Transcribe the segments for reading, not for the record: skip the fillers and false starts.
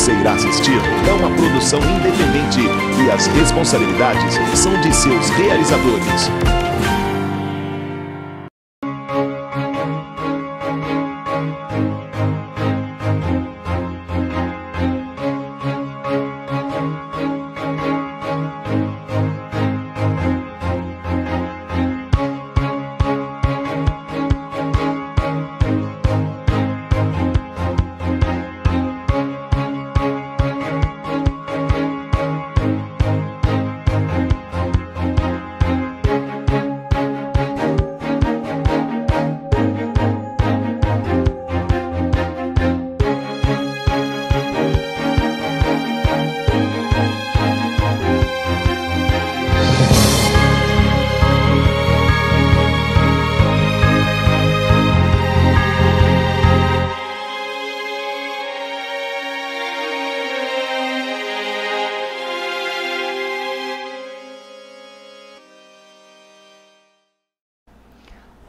você irá assistir é uma produção independente e as responsabilidades são de seus realizadores.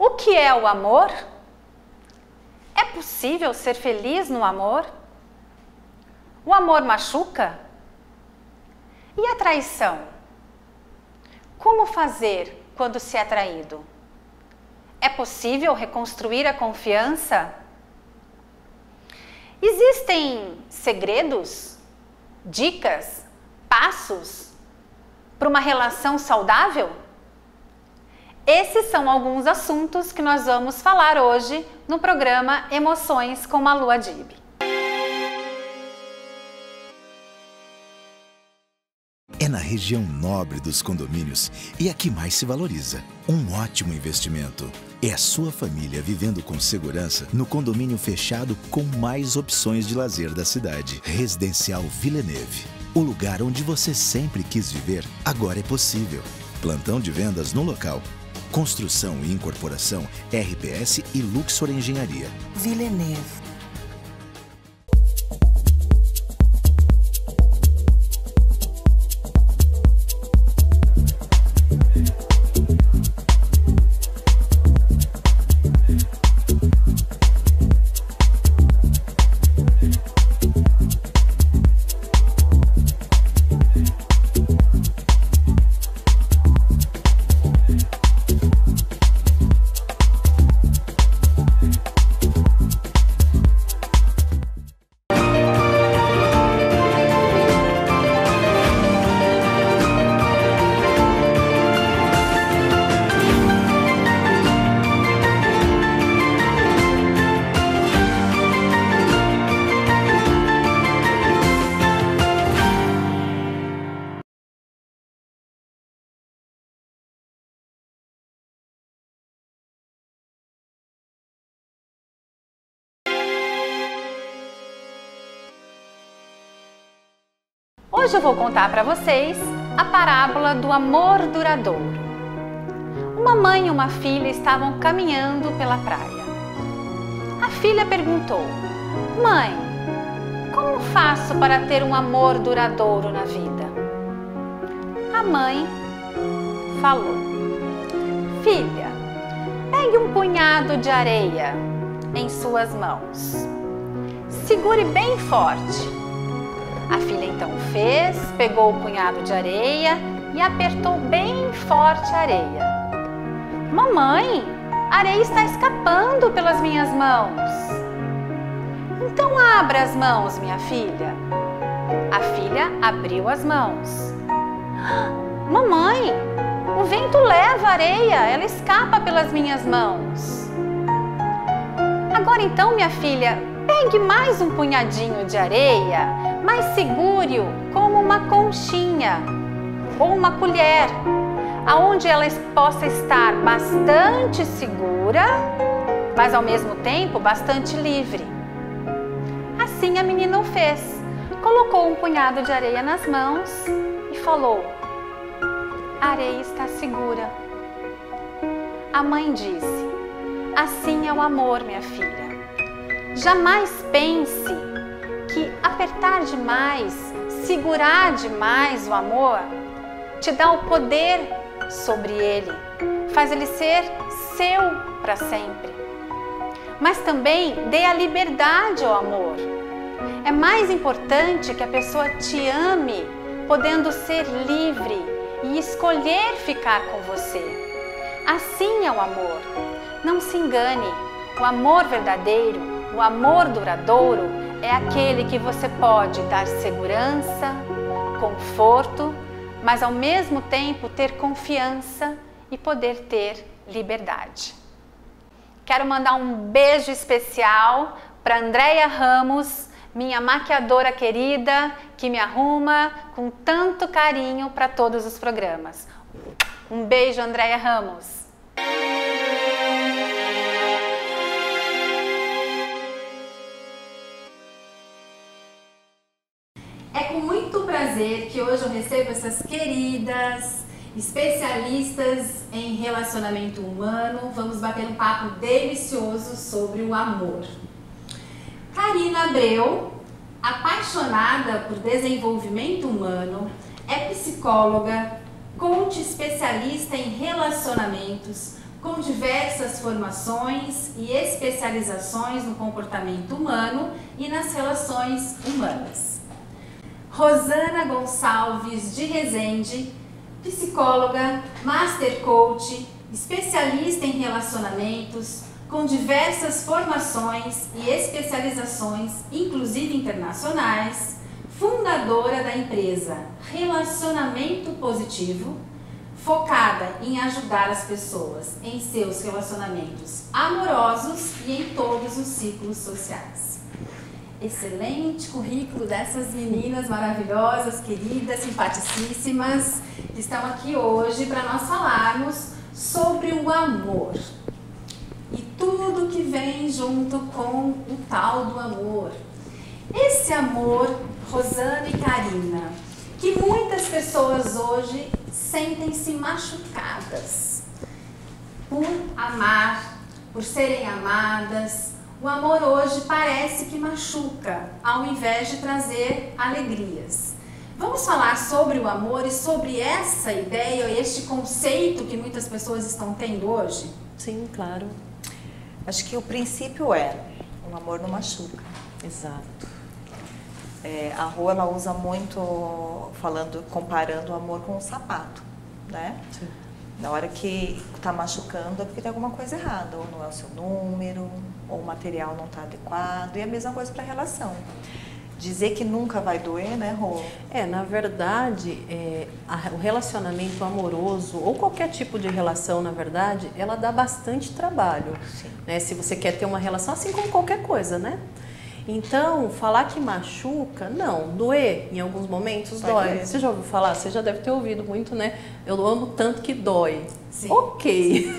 O que é o amor? É possível ser feliz no amor? O amor machuca? E a traição? Como fazer quando se é traído? É possível reconstruir a confiança? Existem segredos, dicas, passos para uma relação saudável? Esses são alguns assuntos que nós vamos falar hoje no programa Emoções com Malu Adib. É na região nobre dos condomínios e a que mais se valoriza. Um ótimo investimento. É a sua família vivendo com segurança no condomínio fechado com mais opções de lazer da cidade. Residencial Villeneuve. O lugar onde você sempre quis viver, agora é possível. Plantão de vendas no local. Construção e incorporação, RPS e Luxor Engenharia. Villeneuve. Hoje eu vou contar para vocês a parábola do amor duradouro. Uma mãe e uma filha estavam caminhando pela praia. A filha perguntou: "Mãe, como faço para ter um amor duradouro na vida?" A mãe falou: "Filha, pegue um punhado de areia em suas mãos. Segure bem forte." A filha então fez, pegou o punhado de areia e apertou bem forte a areia. "Mamãe, a areia está escapando pelas minhas mãos." "Então abra as mãos, minha filha." A filha abriu as mãos. "Mamãe, o vento leva a areia, ela escapa pelas minhas mãos." "Agora então, minha filha, pegue mais um punhadinho de areia, mas segure-o como uma conchinha ou uma colher, aonde ela possa estar bastante segura, mas ao mesmo tempo bastante livre." Assim a menina o fez. Colocou um punhado de areia nas mãos e falou: "A areia está segura." A mãe disse: "Assim é o amor, minha filha. Jamais pense que apertar demais, segurar demais o amor, te dá o poder sobre ele, faz ele ser seu para sempre. Mas também dê a liberdade ao amor. É mais importante que a pessoa te ame, podendo ser livre e escolher ficar com você. Assim é o amor. Não se engane, o amor verdadeiro, o amor duradouro é aquele que você pode dar segurança, conforto, mas ao mesmo tempo ter confiança e poder ter liberdade. Quero mandar um beijo especial para Andréia Ramos, minha maquiadora querida, que me arruma com tanto carinho para todos os programas. Um beijo, Andréia Ramos. É com muito prazer que hoje eu recebo essas queridas especialistas em relacionamento humano. Vamos bater um papo delicioso sobre o amor. Karina Abreu, apaixonada por desenvolvimento humano, é psicóloga, coach especialista em relacionamentos, com diversas formações e especializações no comportamento humano e nas relações humanas. Rosana Gonçalves de Rezende, psicóloga, master coach, especialista em relacionamentos, com diversas formações e especializações, inclusive internacionais, fundadora da empresa Relacionamento Positivo, focada em ajudar as pessoas em seus relacionamentos amorosos e em todos os ciclos sociais. Excelente currículo dessas meninas maravilhosas, queridas, simpaticíssimas, que estão aqui hoje para nós falarmos sobre o amor e tudo que vem junto com o tal do amor. Esse amor, Rosana e Karina, que muitas pessoas hoje sentem-se machucadas por amar, por serem amadas. O amor hoje parece que machuca, ao invés de trazer alegrias. Vamos falar sobre o amor e sobre essa ideia, este conceito que muitas pessoas estão tendo hoje? Sim, claro. Acho que o princípio é: o amor não machuca. Exato. A Rô, ela usa muito, comparando o amor com um sapato, né? Sim. Na hora que está machucando é porque tem alguma coisa errada, ou não é o seu número, ou o material não está adequado, e a mesma coisa para a relação. Dizer que nunca vai doer, né, Rô? Na verdade, o relacionamento amoroso, ou qualquer tipo de relação, na verdade, ela dá bastante trabalho. Sim. Né? Se você quer ter uma relação, assim como qualquer coisa, né? Então, falar que machuca, não. Doer, em alguns momentos, Vai dói. doer. Você já ouviu falar? Você já deve ter ouvido muito, né? Eu amo tanto que dói. Sim. Ok.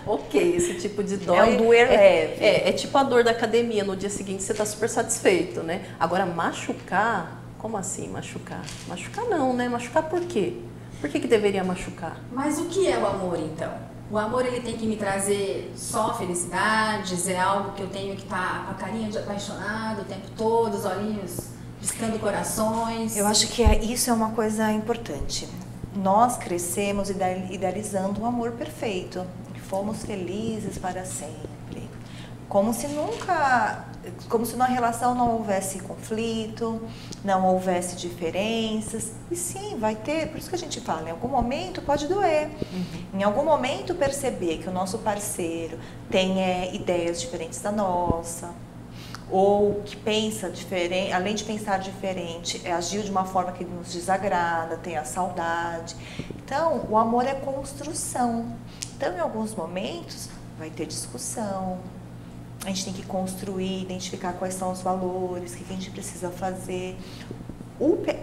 Ok, esse tipo de dói. É um doer leve. É tipo a dor da academia. No dia seguinte você está super satisfeito, né? Agora, machucar, como assim machucar? Machucar não, né? Machucar por quê? Por que deveria machucar? Mas o que é o amor, então? O amor, ele tem que me trazer só felicidades? É algo que eu tenho que estar com a carinha de apaixonado o tempo todo, os olhinhos piscando corações? Eu acho que isso é uma coisa importante. Nós crescemos idealizando um amor perfeito, que fomos felizes para sempre. Como se na relação não houvesse conflito, não houvesse diferenças. E sim, vai ter, por isso que a gente fala, em algum momento pode doer. Em algum momento perceber que o nosso parceiro tem ideias diferentes da nossa, ou que pensa diferente, além de pensar diferente, agiu de uma forma que nos desagrada, tem a saudade. Então, o amor é construção. Então, em alguns momentos, vai ter discussão. A gente tem que construir, identificar quais são os valores, o que a gente precisa fazer.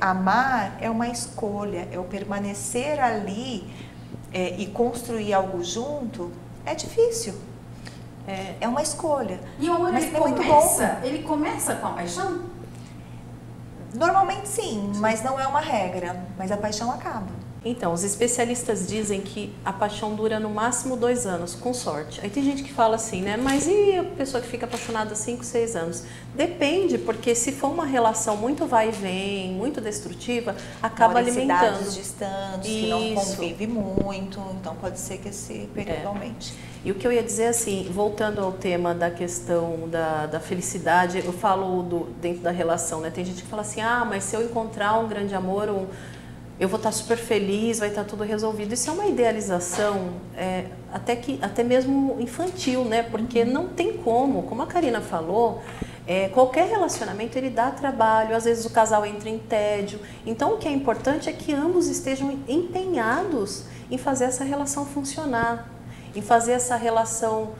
Amar é uma escolha, é o permanecer ali e construir algo junto. É difícil. É uma escolha. E o amor, mas ele começa com a paixão? Normalmente sim, mas não é uma regra. Mas a paixão acaba. Então, os especialistas dizem que a paixão dura no máximo 2 anos, com sorte. Aí tem gente que fala assim, né? Mas e a pessoa que fica apaixonada 5, 6 anos? Depende, porque se for uma relação muito vai e vem, muito destrutiva, acaba alimentando. Cidades distantes, que não convive muito, então pode ser que esse período aumente. E o que eu ia dizer assim, voltando ao tema da questão da felicidade, eu falo dentro da relação, né? Tem gente que fala assim, ah, mas se eu encontrar um grande amor, eu vou estar super feliz, vai estar tudo resolvido. Isso é uma idealização, até mesmo infantil, né? Porque não tem como a Karina falou, qualquer relacionamento ele dá trabalho, às vezes o casal entra em tédio. Então o que é importante é que ambos estejam empenhados em fazer essa relação funcionar, em fazer essa relação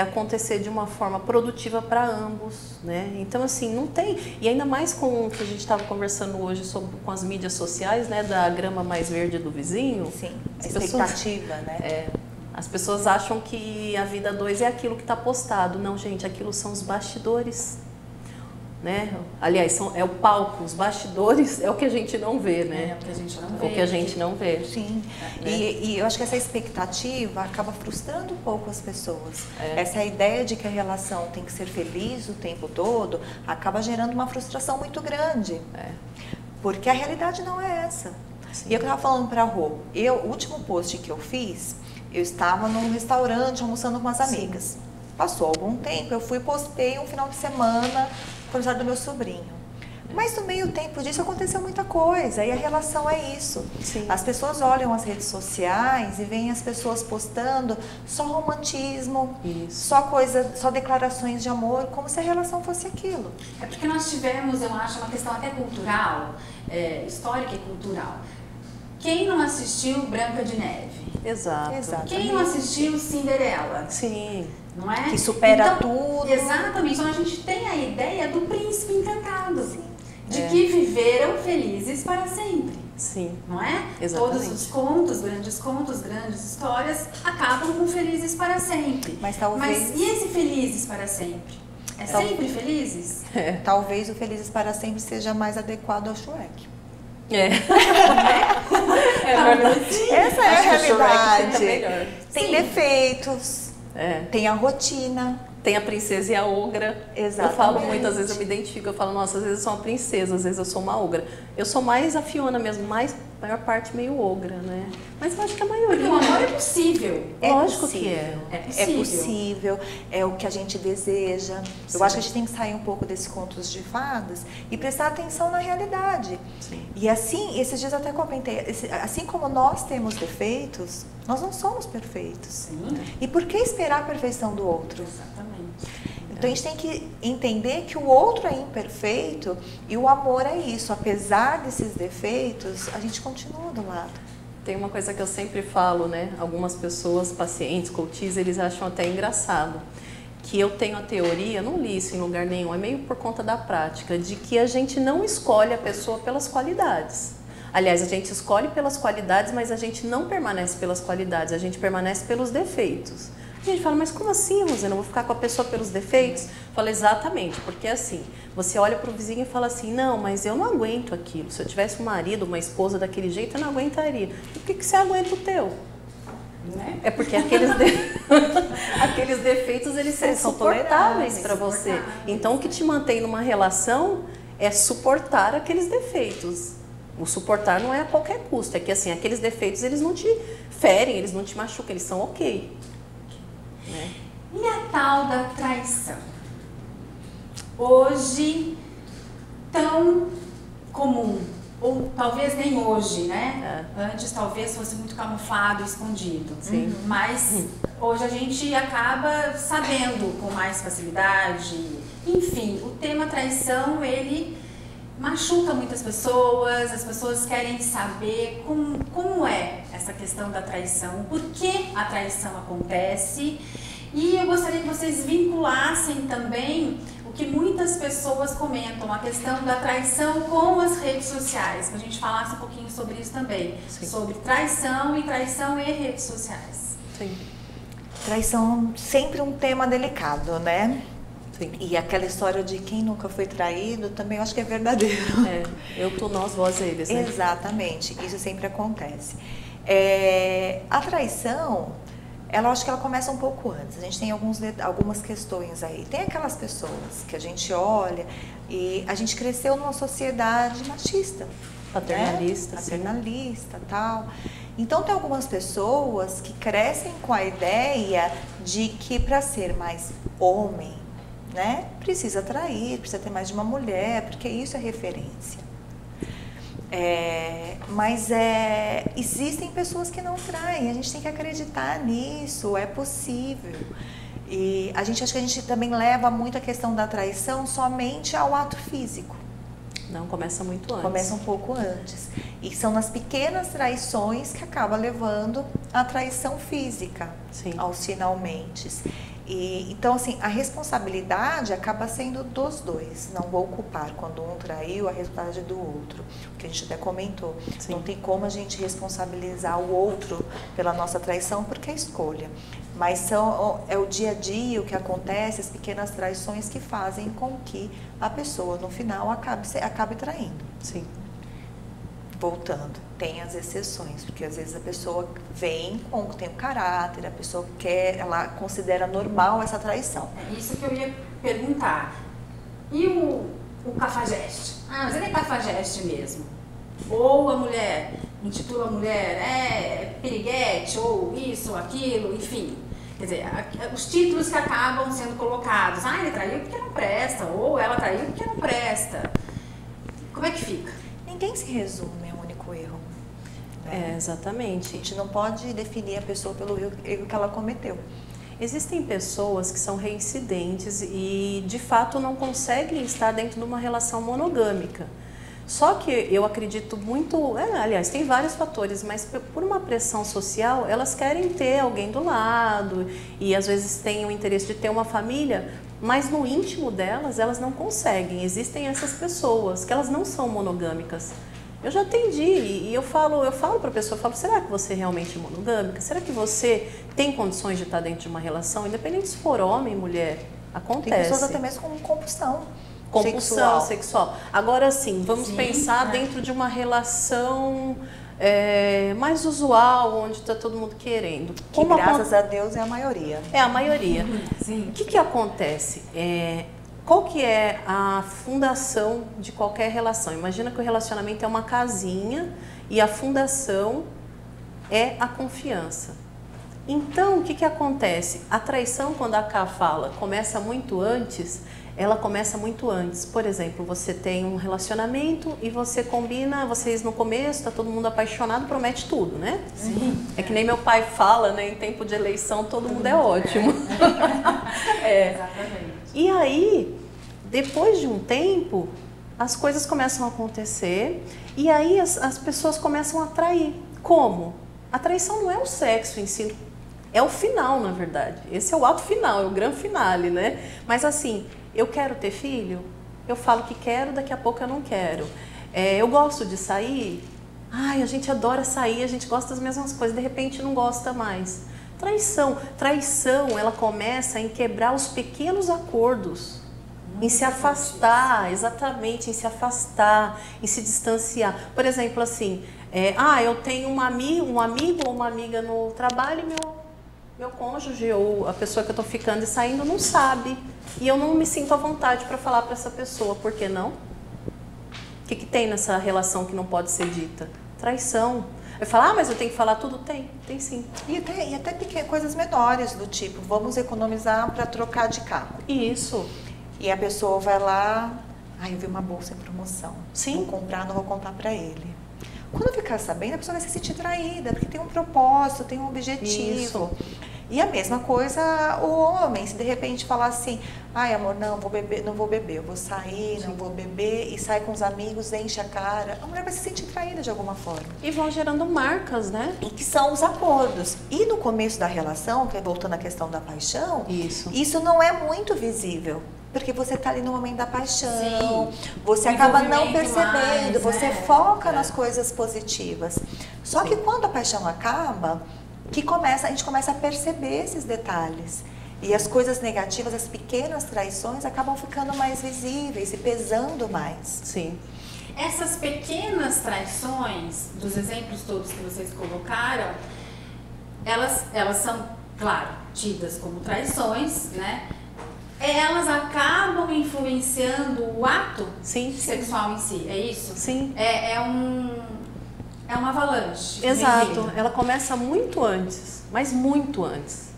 acontecer de uma forma produtiva para ambos, né? Então assim, não tem, e ainda mais com o que a gente estava conversando hoje com as mídias sociais, né, da grama mais verde do vizinho. Sim, a expectativa, né? As pessoas acham que a vida 2 é aquilo que está postado. Não, gente, aquilo são os bastidores, né? Aliás, é o palco, os bastidores é o que a gente não vê, né? É o que a gente não vê. O que a gente não vê. Sim, né? E eu acho que essa expectativa acaba frustrando um pouco as pessoas. Essa ideia de que a relação tem que ser feliz o tempo todo acaba gerando uma frustração muito grande. Porque a realidade não é essa. Sim. E eu estava falando para a Rô, o último post que eu fiz, eu estava num restaurante almoçando com as amigas. Sim. Passou algum tempo, eu postei um final de semana, aniversário do meu sobrinho. Mas no meio tempo disso aconteceu muita coisa, e a relação é isso. Sim. As pessoas olham as redes sociais e veem as pessoas postando só romantismo, só declarações de amor, como se a relação fosse aquilo. É porque nós tivemos, eu acho, uma questão até cultural, histórica e cultural. Quem não assistiu Branca de Neve? Exato. Quem não assistiu Cinderela? Sim. Não é? Que supera tudo. Exatamente. Então a gente tem a ideia do príncipe encantado. Sim. De que viveram felizes para sempre. Sim. Não é? Exatamente. Todos os contos, grandes histórias, acabam com felizes para sempre. Mas talvez... Mas e esse felizes para sempre? Sempre felizes? Talvez o felizes para sempre seja mais adequado ao Shrek. Verdade. Essa é a realidade. Tem Sim. defeitos, tem a rotina. Tem a princesa e a ogra. Exatamente. Eu falo muitas vezes, eu me identifico, eu falo, nossa, às vezes eu sou uma princesa, às vezes eu sou uma ogra. Eu sou mais a Fiona mesmo, a maior parte meio ogra, né? Mas eu acho que a maioria... Porque o amor é possível. Lógico que é. É possível, é o que a gente deseja. Sim. Eu acho que a gente tem que sair um pouco desses contos de fadas e prestar atenção na realidade. Sim. E assim, esses dias eu até comentei, assim como nós temos defeitos, nós não somos perfeitos. Sim. E por que esperar a perfeição do outro? Exatamente. Então a gente tem que entender que o outro é imperfeito e o amor é isso. Apesar desses defeitos, a gente continua do lado. Tem uma coisa que eu sempre falo, né? Algumas pessoas, pacientes, coaches, eles acham até engraçado. Que eu tenho a teoria, não li isso em lugar nenhum, é meio por conta da prática, de que a gente não escolhe a pessoa pelas qualidades. Aliás, a gente escolhe pelas qualidades, mas a gente não permanece pelas qualidades, a gente permanece pelos defeitos. A gente fala, mas como assim, Rosana? Eu vou ficar com a pessoa pelos defeitos? Fala, exatamente, porque assim, você olha para o vizinho e fala assim, não, mas eu não aguento aquilo. Se eu tivesse um marido, uma esposa daquele jeito, eu não aguentaria. E por que você aguenta o teu? Né? É porque aqueles defeitos, eles são suportáveis para você. Então, o que te mantém numa relação é suportar aqueles defeitos. O suportar não é a qualquer custo, é que assim, aqueles defeitos, eles não te ferem, eles não te machucam, eles são ok. Né? E a tal da traição? Hoje, tão comum, ou talvez nem hoje, né? Antes talvez fosse muito camuflado, escondido. Sim. Mas hoje a gente acaba sabendo com mais facilidade. Enfim, o tema traição, ele machuca muitas pessoas, as pessoas querem saber como é essa questão da traição, por que a traição acontece. E eu gostaria que vocês vinculassem também o que muitas pessoas comentam, a questão da traição com as redes sociais, que a gente falasse um pouquinho sobre isso também. Sim. Sobre traição e redes sociais. Sim. Traição sempre um tema delicado, né? Sim. E aquela história de quem nunca foi traído também eu acho que é verdadeiro. Eu, tu, nós, vós, eles, né? Exatamente, isso sempre acontece. A traição, eu acho que ela começa um pouco antes. A gente tem algumas questões aí. Tem aquelas pessoas que a gente olha e a gente cresceu numa sociedade machista. Paternalista. Né? Paternalista, tal. Então tem algumas pessoas que crescem com a ideia de que para ser mais homem, né, precisa trair, precisa ter mais de uma mulher, porque isso é referência. Mas existem pessoas que não traem, a gente tem que acreditar nisso, é possível. E acho que a gente também leva muito a questão da traição somente ao ato físico. Não, começa muito antes. Começa um pouco antes. E são nas pequenas traições que acaba levando à traição física, Sim. aos finalmente. Então, assim, a responsabilidade acaba sendo dos dois. Não vou culpar quando um traiu a responsabilidade do outro, que a gente até comentou. Sim. Não tem como a gente responsabilizar o outro pela nossa traição, porque é escolha. Mas é o dia a dia, o que acontece, as pequenas traições que fazem com que a pessoa, no final, acabe traindo. Sim. Voltando, tem as exceções, porque às vezes a pessoa tem um caráter, a pessoa ela considera normal essa traição. É isso que eu ia perguntar. E o cafajeste? Mas ele é cafajeste mesmo. Ou a mulher, intitula a mulher, piriguete, ou isso, ou aquilo, enfim. Quer dizer, os títulos que acabam sendo colocados. Ele traiu porque não presta, ou ela traiu porque não presta. Como é que fica? Ninguém se resume a um único erro. Né? Exatamente. A gente não pode definir a pessoa pelo erro que ela cometeu. Existem pessoas que são reincidentes e, de fato, não conseguem estar dentro de uma relação monogâmica. Só que eu acredito muito, aliás, tem vários fatores, mas por uma pressão social, elas querem ter alguém do lado e às vezes têm o interesse de ter uma família, mas no íntimo delas, elas não conseguem. Existem essas pessoas que elas não são monogâmicas. Eu já atendi e eu falo para a pessoa, será que você é realmente monogâmica? Será que você tem condições de estar dentro de uma relação, independente se for homem, mulher? Acontece. Tem pessoas até mesmo com compulsão sexual. Agora sim, vamos pensar dentro de uma relação mais usual, onde está todo mundo querendo. Que graças a Deus é a maioria. É a maioria. Sim. O que acontece? Qual que é a fundação de qualquer relação? Imagina que o relacionamento é uma casinha e a fundação é a confiança. Então, o que acontece? A traição, quando a Ká fala, começa muito antes, ela começa muito antes. Por exemplo, você tem um relacionamento e você combina, vocês no começo, tá todo mundo apaixonado, promete tudo, né? Sim. É que nem meu pai fala, né? Em tempo de eleição, todo mundo é ótimo. Exatamente. E aí, depois de um tempo, as coisas começam a acontecer e aí as pessoas começam a trair. Como? A traição não é o sexo em si, é o final, na verdade. Esse é o ato final, é o grande finale, né? Mas assim, eu quero ter filho? Eu falo que quero, daqui a pouco eu não quero. Eu gosto de sair? A gente adora sair, a gente gosta das mesmas coisas, de repente não gosta mais. Traição, ela começa em quebrar os pequenos acordos, em se afastar, exatamente, em se afastar, em se distanciar. Por exemplo, assim, eu tenho um amigo ou uma amiga no trabalho e meu cônjuge ou a pessoa que eu estou ficando e saindo não sabe. E eu não me sinto à vontade para falar para essa pessoa. Por que não? O que tem nessa relação que não pode ser dita? Traição. Eu falo, mas eu tenho que falar tudo? Tem sim. E até pequenas coisas menores, do tipo, vamos economizar para trocar de carro. Isso. E a pessoa vai lá, eu vi uma bolsa em promoção. Sim. Vou comprar, não vou contar para ele. Quando ficar sabendo, a pessoa vai se sentir traída, porque tem um propósito, tem um objetivo. Isso. E a mesma coisa o homem, se de repente falar assim, amor, não vou beber, eu vou sair, não vou beber, e sai com os amigos, enche a cara, a mulher vai se sentir traída de alguma forma. E vão gerando marcas, né? E que são os acordos. E no começo da relação, que é voltando à questão da paixão, isso não é muito visível. Porque você está ali no momento da paixão, você acaba não percebendo, você foca nas coisas positivas. Só que quando a paixão acaba, a gente começa a perceber esses detalhes. E as coisas negativas, as pequenas traições, acabam ficando mais visíveis e pesando mais. Sim. Essas pequenas traições, dos exemplos todos que vocês colocaram, elas são, claro, tidas como traições, né? Elas acabam influenciando o ato sexual em si, é isso? Sim. É uma avalanche. Exato. Ela começa muito antes, mas muito antes.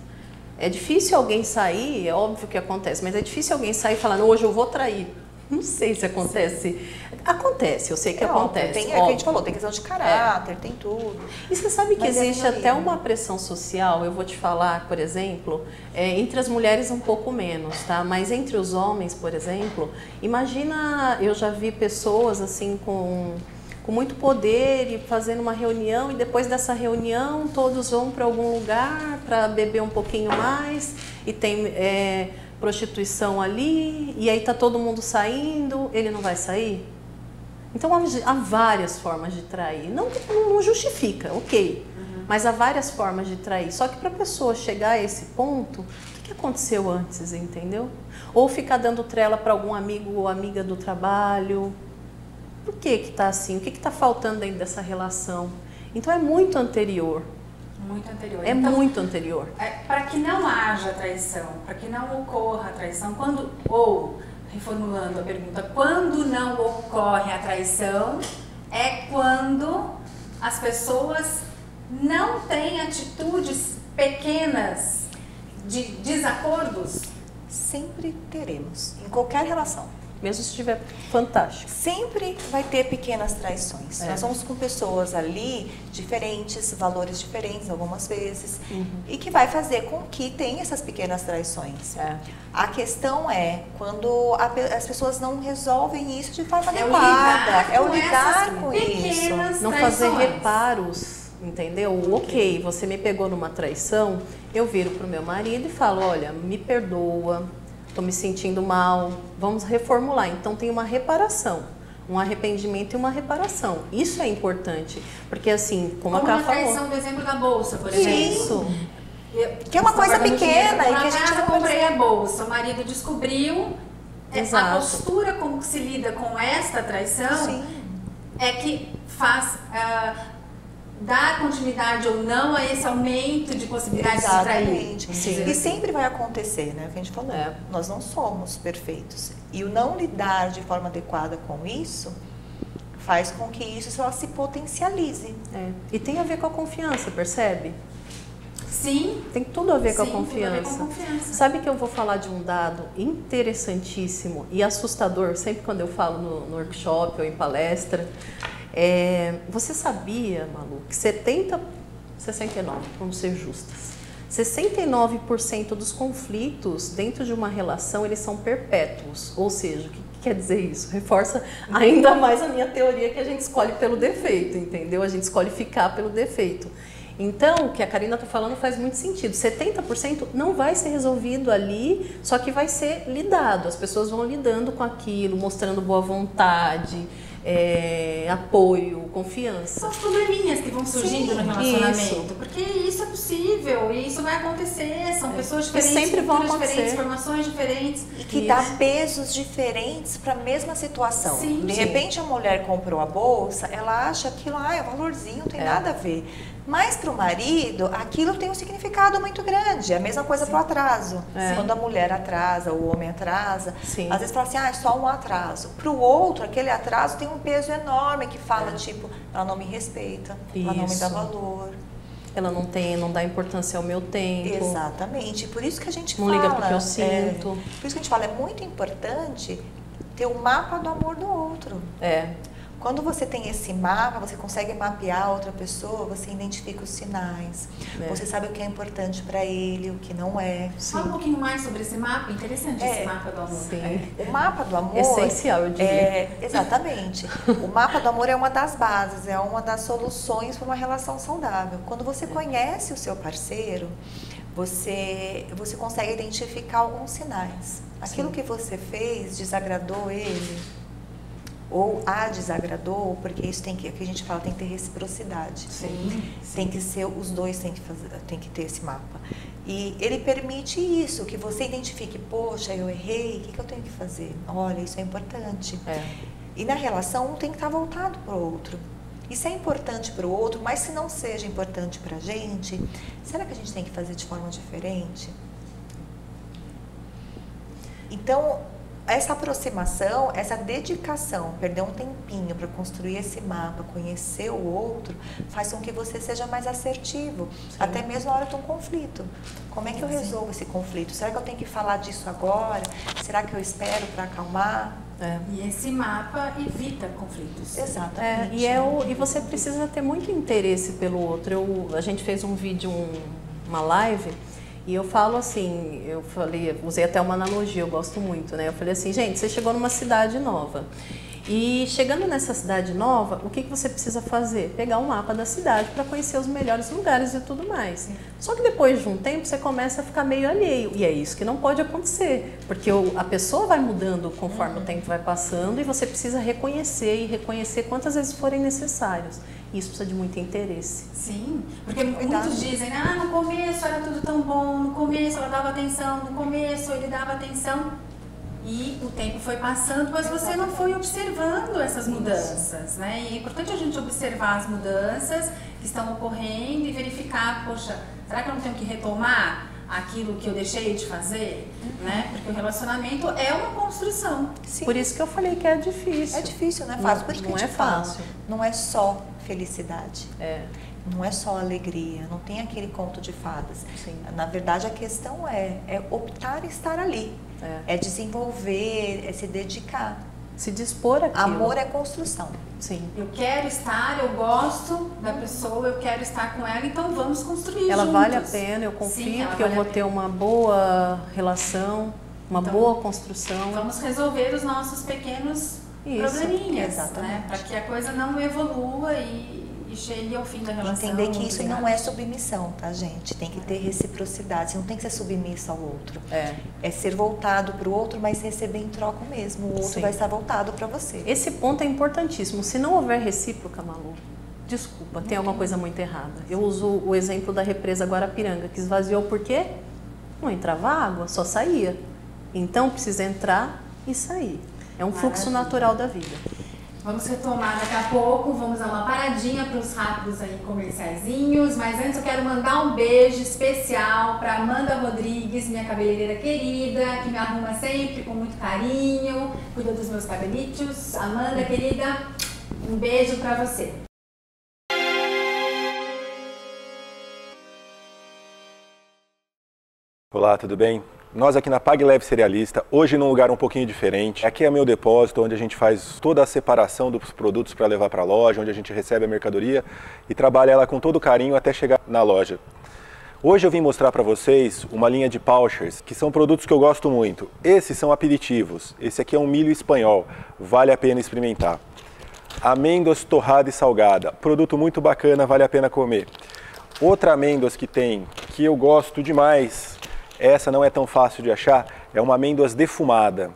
É difícil alguém sair, é óbvio que acontece, mas é difícil alguém sair falando, hoje eu vou trair. Não sei se acontece. Acontece, eu sei que acontece. Tem, é o que a gente falou, tem questão de caráter, tem tudo. E você sabe que Mas existe até uma pressão social, eu vou te falar, por exemplo, entre as mulheres um pouco menos, tá? Mas entre os homens, por exemplo, imagina, eu já vi pessoas assim com muito poder e fazendo uma reunião e depois dessa reunião todos vão para algum lugar para beber um pouquinho mais e tem prostituição ali e aí tá todo mundo saindo, ele não vai sair? Então há várias formas de trair, não justifica, ok, mas há várias formas de trair, só que para a pessoa chegar a esse ponto, o que aconteceu antes, entendeu? Ou ficar dando trela para algum amigo ou amiga do trabalho. Por que tá assim? O que tá faltando dentro dessa relação? Então é muito anterior. Muito anterior. É então, muito anterior. Para que não haja traição, para que não ocorra a traição, reformulando a pergunta, quando não ocorre a traição, é quando as pessoas não têm atitudes pequenas de desacordos? Sempre teremos, em qualquer relação. Mesmo se estiver fantástico. Sempre vai ter pequenas traições. Nós somos com pessoas ali diferentes, valores diferentes algumas vezes, e que vai fazer com que tenha essas pequenas traições. A questão é quando as pessoas não resolvem isso de forma adequada. É o lidar com isso. Não fazer reparos, entendeu? Ok, você me pegou numa traição, eu viro pro meu marido e falo, olha, me perdoa, estou me sentindo mal, vamos reformular. Então tem uma reparação, um arrependimento e uma reparação. Isso é importante, porque assim, como a Cá falou... Como a traição do exemplo da bolsa, por exemplo. Isso. Que é uma coisa pequena e que a gente não comprei a bolsa, o marido descobriu, a postura como se lida com esta traição é que faz... dar continuidade ou não a esse aumento de possibilidades de trair. E sempre vai acontecer, né? O que a gente falou. Nós não somos perfeitos. E o não lidar de forma adequada com isso faz com que isso só se potencialize. E tem a ver com a confiança, percebe? Sim. Tem tudo a ver com a confiança. Tudo a ver com a confiança. Sabe que eu vou falar de um dado interessantíssimo e assustador, sempre quando eu falo no workshop ou em palestra. Você sabia, Malu, que 69, vamos ser justas, 69% dos conflitos dentro de uma relação, eles são perpétuos. Ou seja, o que quer dizer isso? Reforça ainda mais a minha teoria que a gente escolhe pelo defeito, entendeu? A gente escolhe ficar pelo defeito. Então, o que a Karina está falando faz muito sentido. 70% não vai ser resolvido ali, só que vai ser lidado. As pessoas vão lidando com aquilo, mostrando boa vontade, apoio, confiança. São os probleminhas que vão surgindo no relacionamento, porque isso é possível e isso vai acontecer, são pessoas diferentes, sempre vão acontecer, diferentes, formações diferentes. E que dá pesos diferentes para a mesma situação. De repente a mulher comprou a bolsa, ela acha aquilo, é valorzinho, não tem nada a ver. Mas para o marido, aquilo tem um significado muito grande. É a mesma coisa para o atraso. Quando a mulher atrasa, o homem atrasa, às vezes fala assim, é só um atraso. Para o outro, aquele atraso tem um peso enorme que fala, tipo, ela não me respeita, ela não me dá valor. Ela não dá importância ao meu tempo. Exatamente. Por isso que a gente não liga porque eu sinto. Por isso que a gente fala, é muito importante ter o mapa do amor do outro. Quando você tem esse mapa, você consegue mapear a outra pessoa, você identifica os sinais. Você sabe o que é importante para ele, o que não é. Fala um pouquinho mais sobre esse mapa, interessante esse mapa do amor. O mapa do amor... Essencial, eu diria. Exatamente. O mapa do amor é uma das bases, é uma das soluções para uma relação saudável. Quando você conhece o seu parceiro, você consegue identificar alguns sinais. Aquilo que você fez desagradou ele, ou a desagradou, porque isso tem que a gente fala, tem que ter reciprocidade. Tem que ser, os dois tem que ter esse mapa. E ele permite isso, que você identifique, poxa, eu errei, o que eu tenho que fazer? Olha, isso é importante. E na relação, um tem que estar voltado para o outro. Isso é importante para o outro, mas se não seja importante para a gente, será que a gente tem que fazer de forma diferente? Então, essa aproximação, essa dedicação, perder um tempinho para construir esse mapa, conhecer o outro, faz com que você seja mais assertivo, até mesmo na hora de um conflito. Como é que eu resolvo esse conflito? Será que eu tenho que falar disso agora? Será que eu espero para acalmar? E esse mapa evita conflitos. Exatamente. E você precisa ter muito interesse pelo outro. A gente fez um vídeo, uma live, e eu falo assim, usei até uma analogia, eu gosto muito, né? Eu falei assim, gente, você chegou numa cidade nova. E chegando nessa cidade nova, o que você precisa fazer? Pegar um mapa da cidade para conhecer os melhores lugares e tudo mais. Só que depois de um tempo você começa a ficar meio alheio. E é isso que não pode acontecer. Porque a pessoa vai mudando conforme o tempo vai passando e você precisa reconhecer quantas vezes forem necessários. Isso precisa de muito interesse. Sim, porque muitos dizem, no começo era tudo tão bom, no começo ela dava atenção, no começo ele dava atenção. E o tempo foi passando, mas você não foi observando essas mudanças, né? E é importante a gente observar as mudanças que estão ocorrendo e verificar, poxa, será que eu não tenho que retomar aquilo que eu deixei de fazer? Né? Porque o relacionamento é uma construção. Sim. Por isso que eu falei que é difícil. É difícil, não é fácil. Por isso que não eu te é falo, fácil. não é só felicidade. Não é só alegria, não tem aquele conto de fadas. Sim. Na verdade, a questão é optar em estar ali. É desenvolver, é se dedicar. Se dispor àquilo. Amor é construção. Sim. Eu quero estar, eu gosto da pessoa, eu quero estar com ela, então vamos construir ela juntos. Vale a pena, eu confio que eu vou ter uma boa relação, uma boa construção. Vamos resolver os nossos pequenos probleminhas, né? Para que a coisa não evolua e chegue ao fim da relação. Entender que isso não é submissão, tá, gente? Tem que ter reciprocidade, você não tem que ser submisso ao outro. É ser voltado para o outro, mas receber em troca mesmo. O outro vai estar voltado para você. Esse ponto é importantíssimo. Se não houver recíproca, Malu, desculpa, tem alguma coisa muito errada. Eu uso o exemplo da represa Guarapiranga, que esvaziou por quê? Não entrava água, só saía. Então precisa entrar e sair. É um fluxo natural da vida. Vamos retomar daqui a pouco, vamos dar uma paradinha para os rápidos aí comerciaizinhos, mas antes eu quero mandar um beijo especial para Amanda Rodrigues, minha cabeleireira querida, que me arruma sempre com muito carinho, cuida dos meus cabelitos. Amanda, querida, um beijo para você. Olá, tudo bem? Nós aqui na Pague Leve Cerealista, hoje num lugar um pouquinho diferente. Aqui é meu depósito, onde a gente faz toda a separação dos produtos para levar para a loja, onde a gente recebe a mercadoria e trabalha ela com todo carinho até chegar na loja. Hoje eu vim mostrar para vocês uma linha de pouchers, que são produtos que eu gosto muito. Esses são aperitivos, esse aqui é um milho espanhol, vale a pena experimentar. Amêndoas torrada e salgada, produto muito bacana, vale a pena comer. Outra amêndoas que tem, que eu gosto demais, essa não é tão fácil de achar, é uma amêndoas defumada.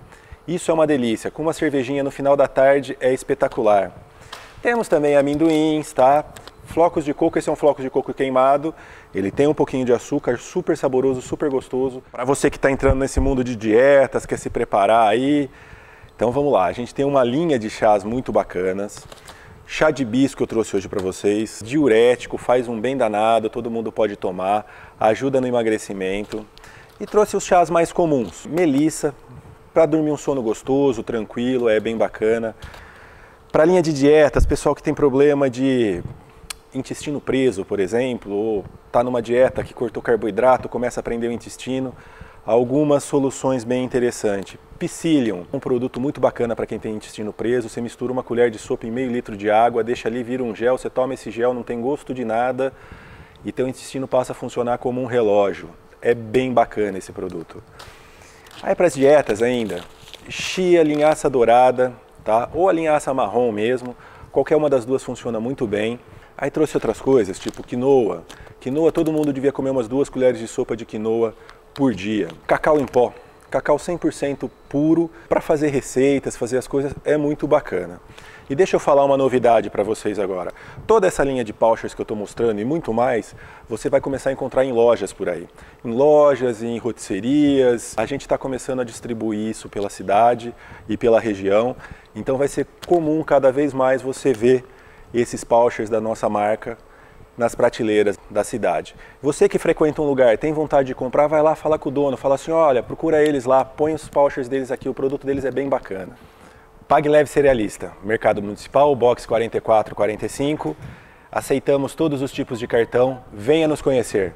Isso é uma delícia, com uma cervejinha no final da tarde é espetacular. Temos também amendoins, tá? Flocos de coco, esse é um floco de coco queimado, ele tem um pouquinho de açúcar, super saboroso, super gostoso. Para você que está entrando nesse mundo de dietas, quer se preparar aí, então vamos lá, a gente tem uma linha de chás muito bacanas. Chá de hibisco eu trouxe hoje para vocês, diurético, faz um bem danado, todo mundo pode tomar, ajuda no emagrecimento. E trouxe os chás mais comuns, melissa, para dormir um sono gostoso, tranquilo, é bem bacana. Para a linha de dietas, pessoal que tem problema de intestino preso, por exemplo, ou está numa dieta que cortou carboidrato, começa a prender o intestino, algumas soluções bem interessantes. Psyllium, um produto muito bacana para quem tem intestino preso, você mistura uma colher de sopa em meio litro de água, deixa ali, vira um gel, você toma esse gel, não tem gosto de nada e teu intestino passa a funcionar como um relógio. É bem bacana esse produto. Aí para as dietas ainda, chia, linhaça dourada, tá? Ou a linhaça marrom mesmo, qualquer uma das duas funciona muito bem. Aí trouxe outras coisas, tipo quinoa. Quinoa, todo mundo devia comer umas 2 colheres de sopa de quinoa por dia. Cacau em pó. Cacau 100% puro, para fazer receitas, fazer as coisas, é muito bacana. E deixa eu falar uma novidade para vocês agora. Toda essa linha de pouchers que eu estou mostrando e muito mais, você vai começar a encontrar em lojas por aí. Em lojas, em rotisserias. A gente está começando a distribuir isso pela cidade e pela região. Então vai ser comum cada vez mais você ver esses pouchers da nossa marca nas prateleiras da cidade. Você que frequenta um lugar, tem vontade de comprar, vai lá, fala com o dono, fala assim, olha, procura eles lá, põe os pouchers deles aqui, o produto deles é bem bacana. Pague Leve Cerealista, Mercado Municipal, box 4445. Aceitamos todos os tipos de cartão. Venha nos conhecer.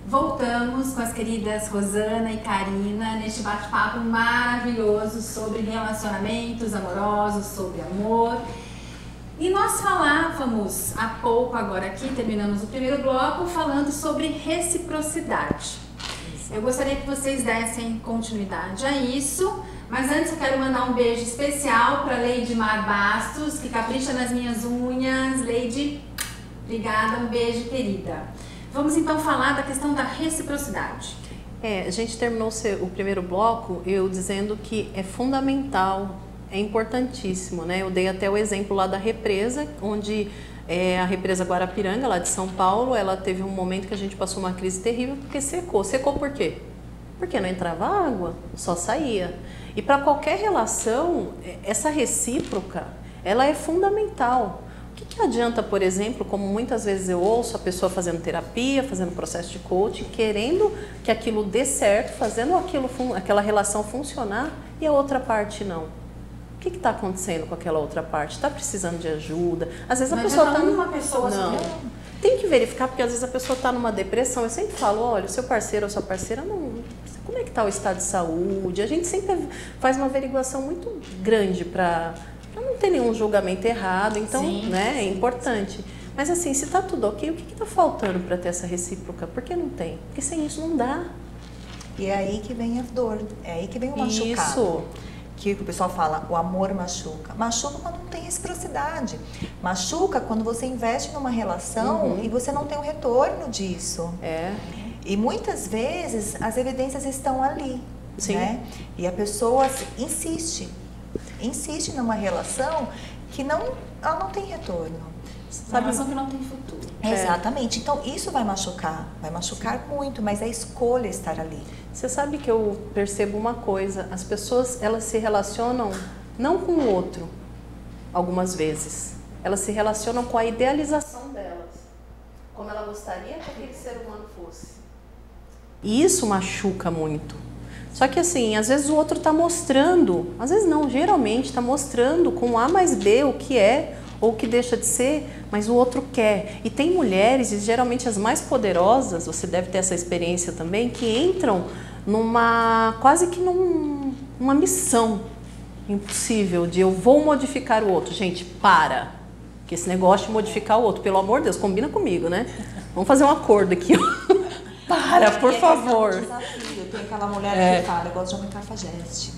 Voltamos com as queridas Rosana e Karina neste bate-papo maravilhoso sobre relacionamentos amorosos, sobre amor. E nós falávamos há pouco, agora aqui, terminamos o primeiro bloco, falando sobre reciprocidade. Eu gostaria que vocês dessem continuidade a isso, mas antes eu quero mandar um beijo especial para Leide Mar Bastos, que capricha nas minhas unhas. Leide, obrigada, um beijo, querida. Vamos então falar da questão da reciprocidade. A gente terminou o primeiro bloco eu dizendo que é fundamental, é importantíssimo, né? Eu dei até o exemplo lá da represa, onde a represa Guarapiranga, lá de São Paulo, ela teve um momento que a gente passou uma crise terrível porque secou. Secou por quê? Porque não entrava água, só saía. E para qualquer relação, essa recíproca, ela é fundamental. O que adianta, por exemplo, como muitas vezes eu ouço a pessoa fazendo terapia, fazendo processo de coaching, querendo que aquilo dê certo, fazendo aquela relação funcionar e a outra parte não? O que está acontecendo com aquela outra parte? Está precisando de ajuda? Às vezes a pessoa está numa pessoa não. Tem que verificar, porque às vezes a pessoa está numa depressão. Eu sempre falo, olha, o seu parceiro ou sua parceira não... Como é que está o estado de saúde? A gente sempre faz uma averiguação muito grande para não ter nenhum julgamento errado, então, sim, né, é importante. Mas assim, se tá tudo ok, o que tá faltando para ter essa recíproca? Por que não tem? Porque sem isso não dá. E é aí que vem a dor, é aí que vem o machucado. Isso. Que o pessoal fala, o amor machuca. Machuca quando não tem reciprocidade. Machuca quando você investe numa relação e você não tem um retorno disso. E muitas vezes as evidências estão ali, sim, né? E a pessoa insiste numa relação que ela não tem retorno. Uma relação que não tem futuro. Exatamente. Então isso vai machucar muito, mas a escolha é estar ali. Você sabe que eu percebo uma coisa, as pessoas, elas se relacionam não com o outro, algumas vezes. Elas se relacionam com a idealização delas, como ela gostaria que aquele ser humano fosse. E isso machuca muito. Só que assim, às vezes o outro está mostrando, às vezes não, geralmente está mostrando com A mais B o que é ou o que deixa de ser, mas o outro quer. E tem mulheres, e geralmente as mais poderosas, você deve ter essa experiência também, que entram quase que numa missão impossível de eu vou modificar o outro. Gente, para! Que esse negócio de modificar o outro, pelo amor de Deus, combina comigo, né? Vamos fazer um acordo aqui. Para, por favor. Tem aquela mulher que fala, eu gosto de homem cafajeste.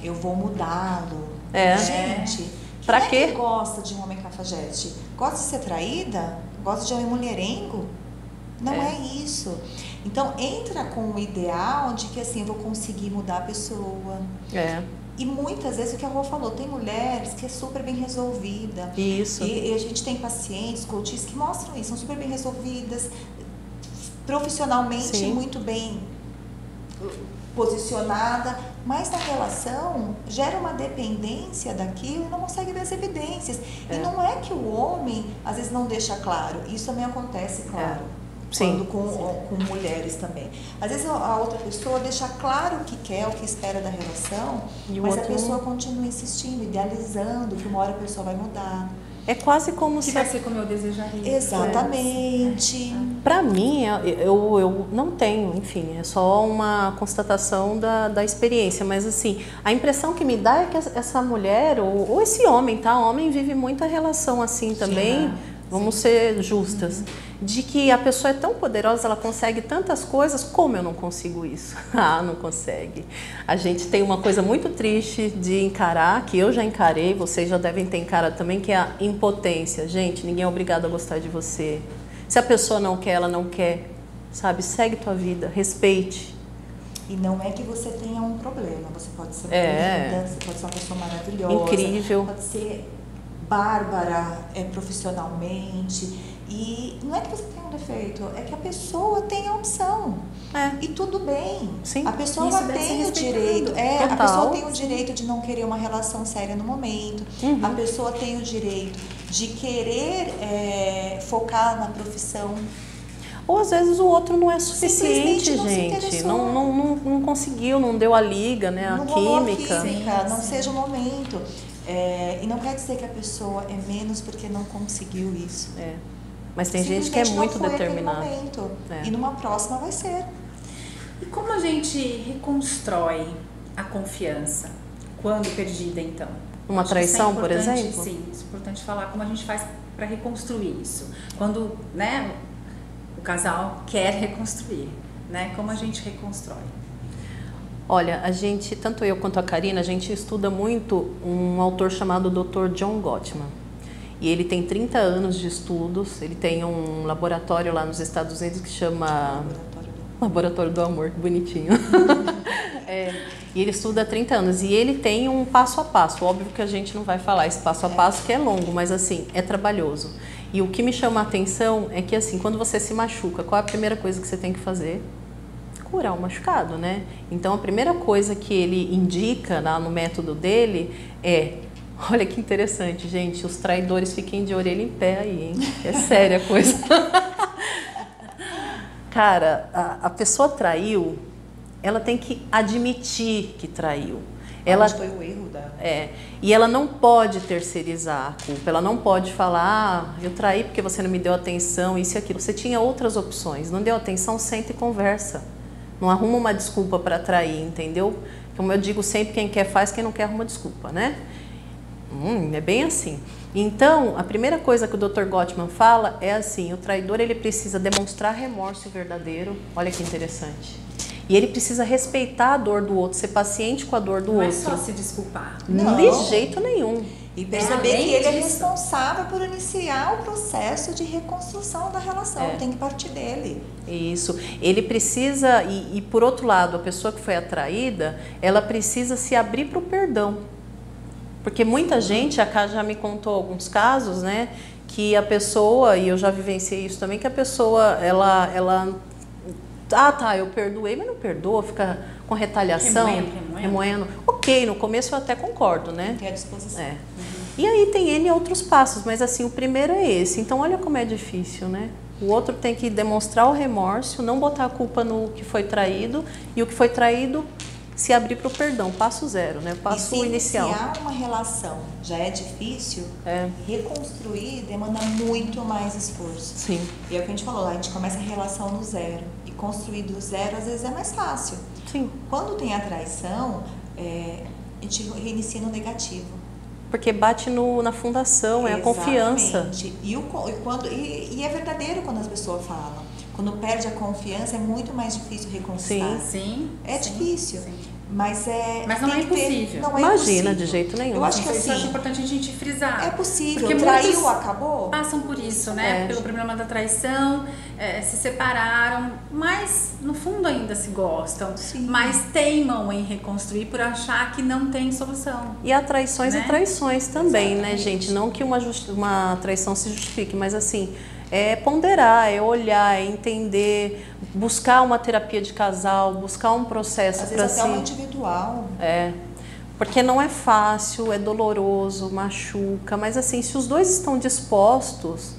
Eu vou mudá-lo. Gente, pra quê? Quem gosta de um homem cafajeste? Gosta de ser traída? Gosta de homem mulherengo? Não é isso. Então, entra com o ideal de que assim, eu vou conseguir mudar a pessoa. E muitas vezes, o que a Rô falou, tem mulheres que é super bem resolvida. Isso. E a gente tem pacientes, coaches que mostram isso, são super bem resolvidas, profissionalmente muito bem posicionada, mas na relação gera uma dependência daquilo e não consegue ver as evidências. E não é que o homem às vezes não deixa claro, isso também acontece, claro, quando com mulheres também. Às vezes a outra pessoa deixa claro o que quer, o que espera da relação, mas a pessoa continua insistindo, idealizando que uma hora a pessoa vai mudar. É quase como se... vai ser como eu desejaria. Exatamente. Para mim, eu não tenho, enfim, é só uma constatação da experiência, mas assim, a impressão que me dá é que essa mulher, ou esse homem, tá? O homem vive muita relação assim também, vamos ser justas, de que a pessoa é tão poderosa, ela consegue tantas coisas, como eu não consigo isso? Ah, não consegue. A gente tem uma coisa muito triste de encarar, que eu já encarei, vocês já devem ter encarado também, que é a impotência. Gente, ninguém é obrigado a gostar de você. Se a pessoa não quer, ela não quer, sabe? Segue tua vida, respeite. E não é que você tenha um problema, você pode ser linda, você pode ser uma pessoa maravilhosa, incrível, pode ser bárbara profissionalmente, e não é que você tem um defeito, é que a pessoa tem a opção. E tudo bem. Sim. A pessoa tem o direito. A pessoa tem o direito de não querer uma relação séria no momento. A pessoa tem o direito de querer focar na profissão. Ou às vezes o outro não é suficiente, não gente. Não conseguiu, não deu a liga, né? Não a química. Não seja o momento. E não quer dizer que a pessoa é menos porque não conseguiu isso. Mas tem gente que é muito determinada. E numa próxima vai ser. E como a gente reconstrói a confiança quando perdida, então? Uma traição, por exemplo? Sim, é importante falar como a gente faz para reconstruir isso. Quando, né, o casal quer reconstruir, né? Como a gente reconstrói? Olha, a gente, tanto eu quanto a Karina, a gente estuda muito um autor chamado Dr. John Gottman. E ele tem 30 anos de estudos, ele tem um laboratório lá nos Estados Unidos que chama Laboratório do Amor, que bonitinho. E ele estuda há 30 anos e ele tem um passo a passo. Óbvio que a gente não vai falar esse passo a passo que é longo, mas assim, é trabalhoso. E o que me chama a atenção é que assim, quando você se machuca, qual é a primeira coisa que você tem que fazer? Curar o machucado, né? Então a primeira coisa que ele indica lá no método dele é: olha que interessante, gente, os traidores fiquem de orelha em pé aí, hein? É séria a coisa. Cara, a pessoa traiu, ela tem que admitir que traiu. Onde foi o erro da... E ela não pode terceirizar a culpa, ela não pode falar: eu traí porque você não me deu atenção, isso e aquilo. Você tinha outras opções, não deu atenção, senta e conversa. Não arruma uma desculpa para trair, entendeu? Como eu digo sempre, quem quer faz, quem não quer arruma desculpa, né? É bem assim. Então, a primeira coisa que o Dr. Gottman fala é assim: o traidor ele precisa demonstrar remorso verdadeiro. Olha que interessante. E ele precisa respeitar a dor do outro, ser paciente com a dor do outro. Não é só se desculpar. Não. De jeito nenhum. E perceber que ele é responsável por iniciar o processo de reconstrução da relação. Tem que partir dele. Isso. Ele precisa, e por outro lado, a pessoa que foi atraída, ela precisa se abrir para o perdão. Porque muita gente, a Cá já me contou alguns casos, né, que a pessoa, e eu já vivenciei isso também, que a pessoa, ela eu perdoei, mas não perdoa, fica com retaliação, remoendo. Ok, no começo eu até concordo, né? Tem a disposição. E aí tem N outros passos, mas assim, o primeiro é esse. Então olha como é difícil, né? O outro tem que demonstrar o remorso, não botar a culpa no que foi traído, e o que foi traído se abrir para o perdão, passo zero, né? Passo inicial. Iniciar uma relação já é difícil, reconstruir demanda muito mais esforço. Sim. E é o que a gente falou, a gente começa a relação no zero. E construir do zero às vezes é mais fácil. Sim. Quando tem a traição, a gente reinicia no negativo. Porque bate na fundação, é a confiança. E é verdadeiro quando as pessoas falam. Quando perde a confiança é muito mais difícil reconquistar. Sim. Difícil. Sim. Mas não é impossível. Não é Imagina, impossível. de jeito nenhum. Eu acho que Isso assim, eu acho importante a gente frisar. É possível. Porque Traiu, muitos acabou. passam por isso, né? Pelo problema da traição, se separaram, mas no fundo ainda se gostam. Sim. Mas teimam em reconstruir por achar que não tem solução. E há traições e traições também, Exatamente. né, gente? Não que uma traição se justifique, mas assim, é ponderar, é olhar, é entender, buscar uma terapia de casal, buscar um processo para si. Às vezes até uma individual. Porque não é fácil, é doloroso, machuca, mas assim, se os dois estão dispostos,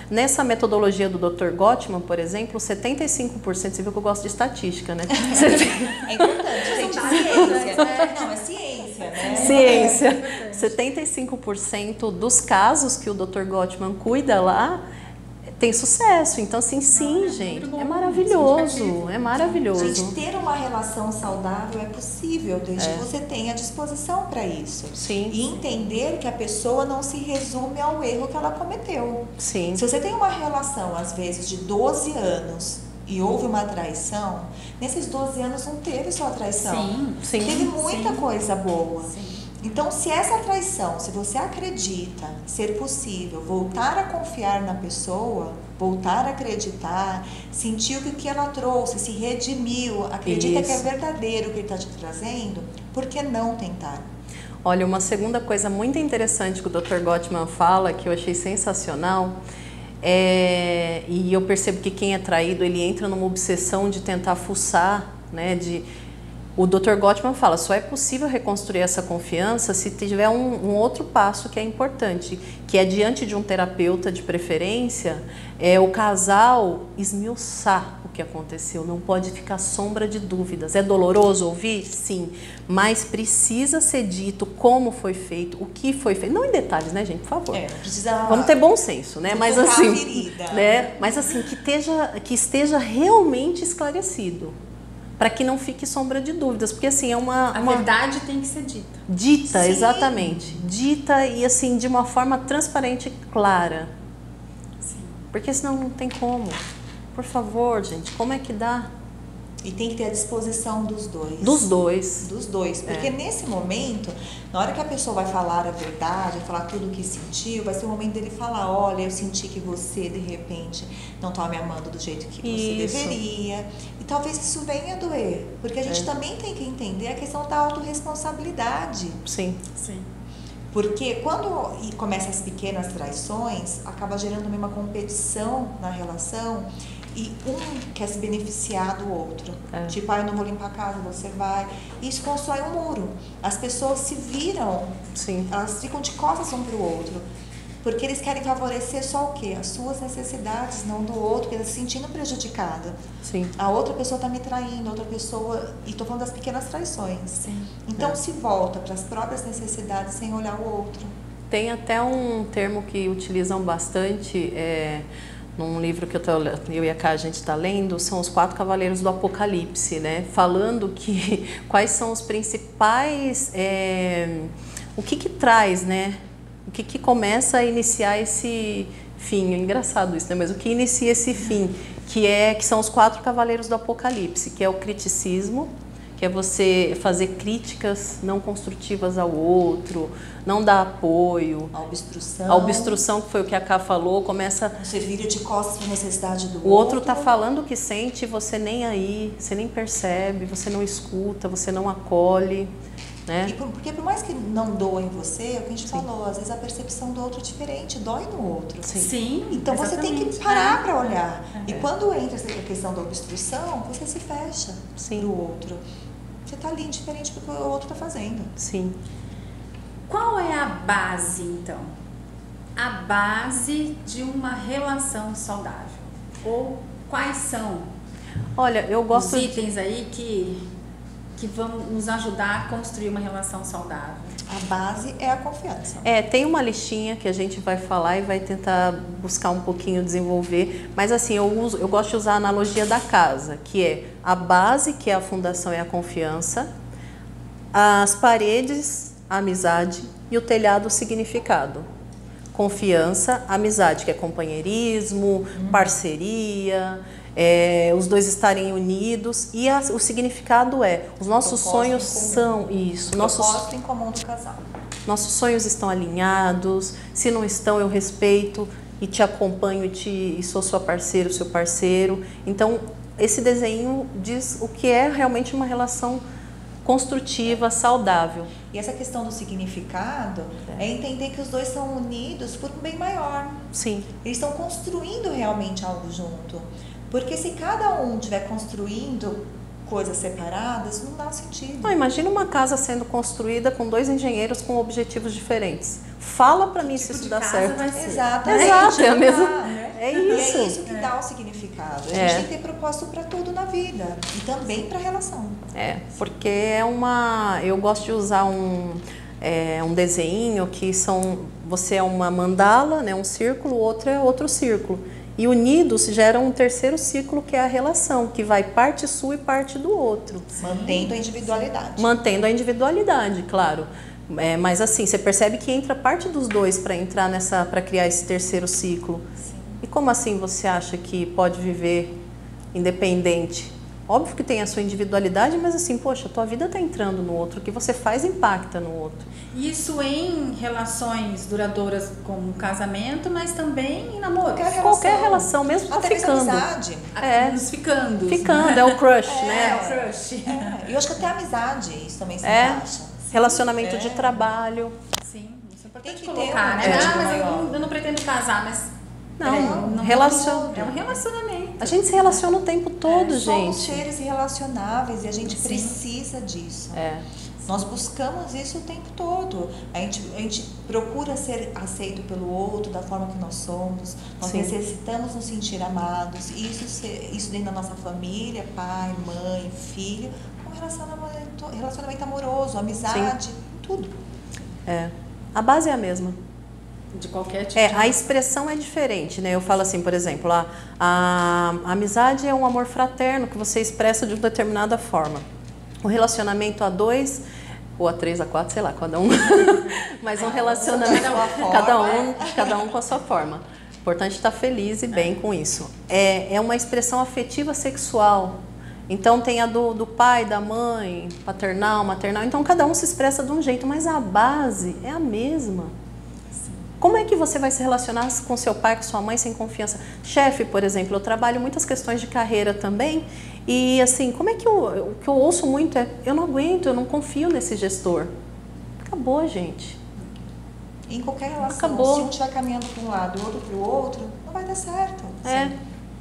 nessa metodologia do Dr. Gottman, por exemplo, 75%, você viu que eu gosto de estatística, né? É importante, gente, ciência. Não, é ciência, né? Ciência. 75% dos casos que o Dr. Gottman cuida lá tem sucesso. Então, assim, sim, gente, é maravilhoso, é maravilhoso. Gente, ter uma relação saudável é possível, desde que você tenha disposição para isso. Sim. E entender que a pessoa não se resume ao erro que ela cometeu. Sim. Se você tem uma relação, às vezes, de 12 anos e houve uma traição, nesses 12 anos não teve só traição. Sim. Teve muita coisa boa. Sim. Então, se essa traição, se você acredita ser possível voltar a confiar na pessoa, voltar a acreditar, sentiu que o que ela trouxe se redimiu, acredita que é verdadeiro o que ele está te trazendo, por que não tentar? Olha, uma segunda coisa muito interessante que o Dr. Gottman fala, que eu achei sensacional, e eu percebo que quem é traído, ele entra numa obsessão de tentar fuçar, né, o Dr. Gottman fala, só é possível reconstruir essa confiança se tiver um outro passo que é importante, que é diante de um terapeuta de preferência, o casal esmiuçar o que aconteceu, não pode ficar sombra de dúvidas. É doloroso ouvir? Sim, mas precisa ser dito como foi feito, o que foi feito, não em detalhes, né, gente, por favor. Vamos ter bom senso, né? Mas assim, né? Mas assim, que esteja realmente esclarecido. Para que não fique sombra de dúvidas, porque assim é uma verdade tem que ser dita. Dita, Sim. Exatamente. Dita e assim de uma forma transparente e clara. Sim. Porque senão não tem como. Por favor, gente, como é que dá? E tem que ter a disposição dos dois. Dos dois. Dos dois. Porque nesse momento, na hora que a pessoa vai falar a verdade, vai falar tudo o que sentiu, vai ser o momento dele falar, olha, eu senti que você, de repente, não está me amando do jeito que você deveria. E talvez isso venha a doer. Porque a gente também tem que entender a questão da autorresponsabilidade. Sim. Sim. Porque quando começam as pequenas traições, acaba gerando uma competição na relação e um quer se beneficiar do outro. Tipo, eu não vou limpar a casa, você vai. Isso constrói um muro. As pessoas se viram, elas ficam de costas um para o outro. Porque eles querem favorecer só o quê? As suas necessidades, não do outro, porque ele está se sentindo prejudicado. Sim. A outra pessoa está me traindo, a outra pessoa... E estou falando das pequenas traições. Sim. Então se volta para as próprias necessidades sem olhar o outro. Tem até um termo que utilizam bastante, num livro que eu e a Cá a gente está lendo, são os 4 cavaleiros do Apocalipse, né? Falando que quais são os principais... o que traz, né? O que começa a iniciar esse fim? É engraçado isso, né? Mas o que inicia esse fim? Que são os 4 cavaleiros do Apocalipse, que é o criticismo, que é você fazer críticas não construtivas ao outro, não dar apoio. A obstrução. A obstrução, que foi o que a Cá falou, começa... Você vira de costas para a necessidade do outro. O outro está falando o que sente, você nem aí, você nem percebe, você não escuta, você não acolhe. Né? Porque por mais que não doa em você, é o que a gente falou, às vezes a percepção do outro é diferente, dói no outro. Sim, então exatamente. Você tem que parar para olhar. E quando entra essa questão da obstrução, você se fecha para o outro. Você está ali indiferente porque o outro está fazendo. Sim. Qual é a base, então? A base de uma relação saudável? Ou quais são Olha, eu gosto os itens aí que vão nos ajudar a construir uma relação saudável? A base é a confiança. Tem uma listinha que a gente vai falar e vai tentar buscar um pouquinho desenvolver, mas assim, eu gosto de usar a analogia da casa, que é a base, que é a fundação, é a confiança, as paredes, a amizade, e o telhado, o significado. Confiança, amizade, que é companheirismo, parceria, os dois estarem unidos, e o significado os nossos sonhos são isso. Propósito em comum do casal. Nossos sonhos estão alinhados, se não estão, eu respeito e te acompanho e sou sua parceira, seu parceiro. Então, esse desenho diz o que é realmente uma relação construtiva, saudável. E essa questão do significado é entender que os dois são unidos por um bem maior. Sim. Eles estão construindo realmente algo junto. Porque se cada um estiver construindo coisas separadas, não dá sentido. Não, imagina uma casa sendo construída com 2 engenheiros com objetivos diferentes. Fala para mim se isso dá certo. Exatamente. Exato, é a mesma... É E isso. é isso que dá o significado. A gente tem que ter propósito para tudo na vida e também para a relação. Porque eu gosto de usar um desenho que você é uma mandala, né, um círculo, o outro é outro círculo. E unidos geram um terceiro círculo, que é a relação, que vai parte sua e parte do outro. Mantendo a individualidade. Mantendo a individualidade, claro. Mas assim, você percebe que entra parte dos dois para criar esse terceiro ciclo. Sim. E como assim você acha que pode viver independente? Óbvio que tem a sua individualidade, mas assim, poxa, a tua vida está entrando no outro, o que você faz impacta no outro. Isso em relações duradouras como um casamento, mas também em namoro. Qualquer relação, mesmo até ficando. Amizade. Nos ficando. Ficando, é o crush, né? É o crush. E eu acho que até amizade isso também se encaixa. Relacionamento de trabalho. Sim, isso é importante Tem que colocar, ter né? um Mas maior. eu não pretendo casar, mas... Não, peraí, relaciona. é um relacionamento. A gente se relaciona o tempo todo, Somos gente. seres irrelacionáveis e a gente precisa disso. Nós buscamos isso o tempo todo. A gente procura ser aceito pelo outro da forma que nós somos. Nós necessitamos nos sentir amados. Isso dentro da nossa família, pai, mãe, filho, com relacionamento amoroso, amizade, tudo. A base é a mesma. De qualquer tipo. A expressão é diferente, né? Eu falo assim, por exemplo, a amizade é um amor fraterno que você expressa de uma determinada forma. O relacionamento a dois, ou a três, a quatro, sei lá, cada um. Mas um relacionamento, cada um com a sua forma. Importante estar feliz e bem com isso. É uma expressão afetiva sexual. Então tem a do pai, da mãe, paternal, maternal. Então cada um se expressa de um jeito, mas a base é a mesma. Como é que você vai se relacionar com seu pai, com sua mãe, sem confiança? Chefe, por exemplo, eu trabalho muitas questões de carreira também. E assim, como é que o que eu ouço muito é: eu não aguento, eu não confio nesse gestor. Acabou, gente. Em qualquer relação, Acabou. se um estiver caminhando para um lado e o outro para o outro, não vai dar certo.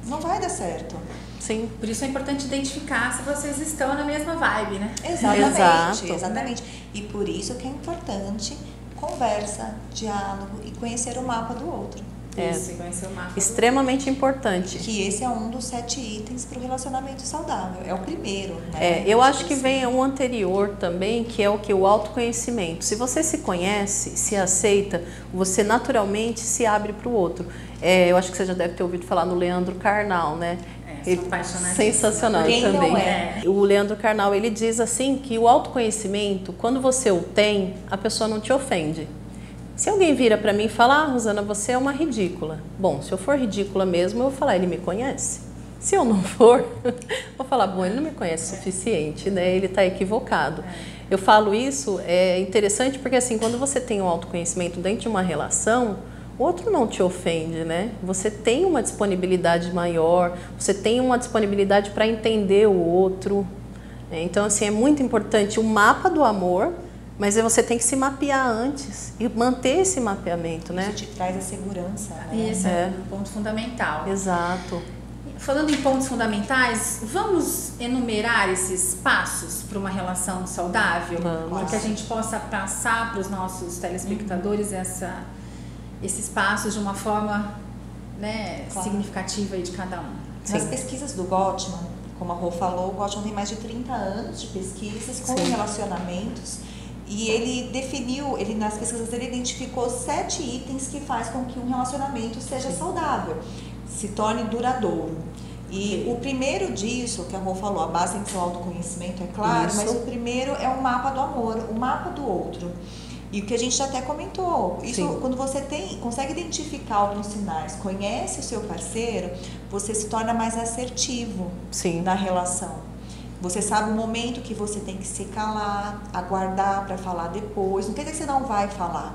Não vai dar certo. Sim. Por isso é importante identificar se vocês estão na mesma vibe, né? Exatamente. E por isso que é importante conversa, diálogo e conhecer o mapa do outro. Isso, e conhecer o mapa. Extremamente importante. Que esse é um dos 7 itens para o relacionamento saudável. É o primeiro. Né? Eu acho que vem um anterior também, que é o autoconhecimento. Se você se conhece, se aceita, você naturalmente se abre para o outro. Eu acho que você já deve ter ouvido falar no Leandro Carnal, né? Sensacional Quem também. não é? O Leandro Carnal, ele diz assim que o autoconhecimento, quando você o tem, a pessoa não te ofende. Se alguém vira para mim e fala: Rosana, você é uma ridícula. Bom, se eu for ridícula mesmo, eu vou falar: ele me conhece. Se eu não for, vou falar: bom, ele não me conhece o suficiente, né? Ele está equivocado. Eu falo isso, é interessante porque assim, quando você tem um autoconhecimento dentro de uma relação, o outro não te ofende, né? Você tem uma disponibilidade maior, você tem uma disponibilidade para entender o outro. Então, assim, é muito importante o mapa do amor, mas você tem que se mapear antes e manter esse mapeamento, né? Isso te traz a segurança, né? Isso é um ponto fundamental. Exato. Falando em pontos fundamentais, vamos enumerar esses passos para uma relação saudável? Para que a gente possa passar para os nossos telespectadores esses passos de uma forma, né, significativa aí de cada um. Nas pesquisas do Gottman, como a Rô falou, o Gottman tem mais de 30 anos de pesquisas com relacionamentos e ele definiu, nas pesquisas dele identificou 7 itens que faz com que um relacionamento seja saudável, se torne duradouro. E o primeiro disso, que a Rô falou, a base tem que ser o autoconhecimento, é claro, mas o primeiro é o mapa do amor, o mapa do outro. E o que a gente já até comentou, isso quando você consegue identificar alguns sinais, conhece o seu parceiro, você se torna mais assertivo na relação. Você sabe o momento que você tem que se calar, aguardar para falar depois. Não quer dizer que você não vai falar.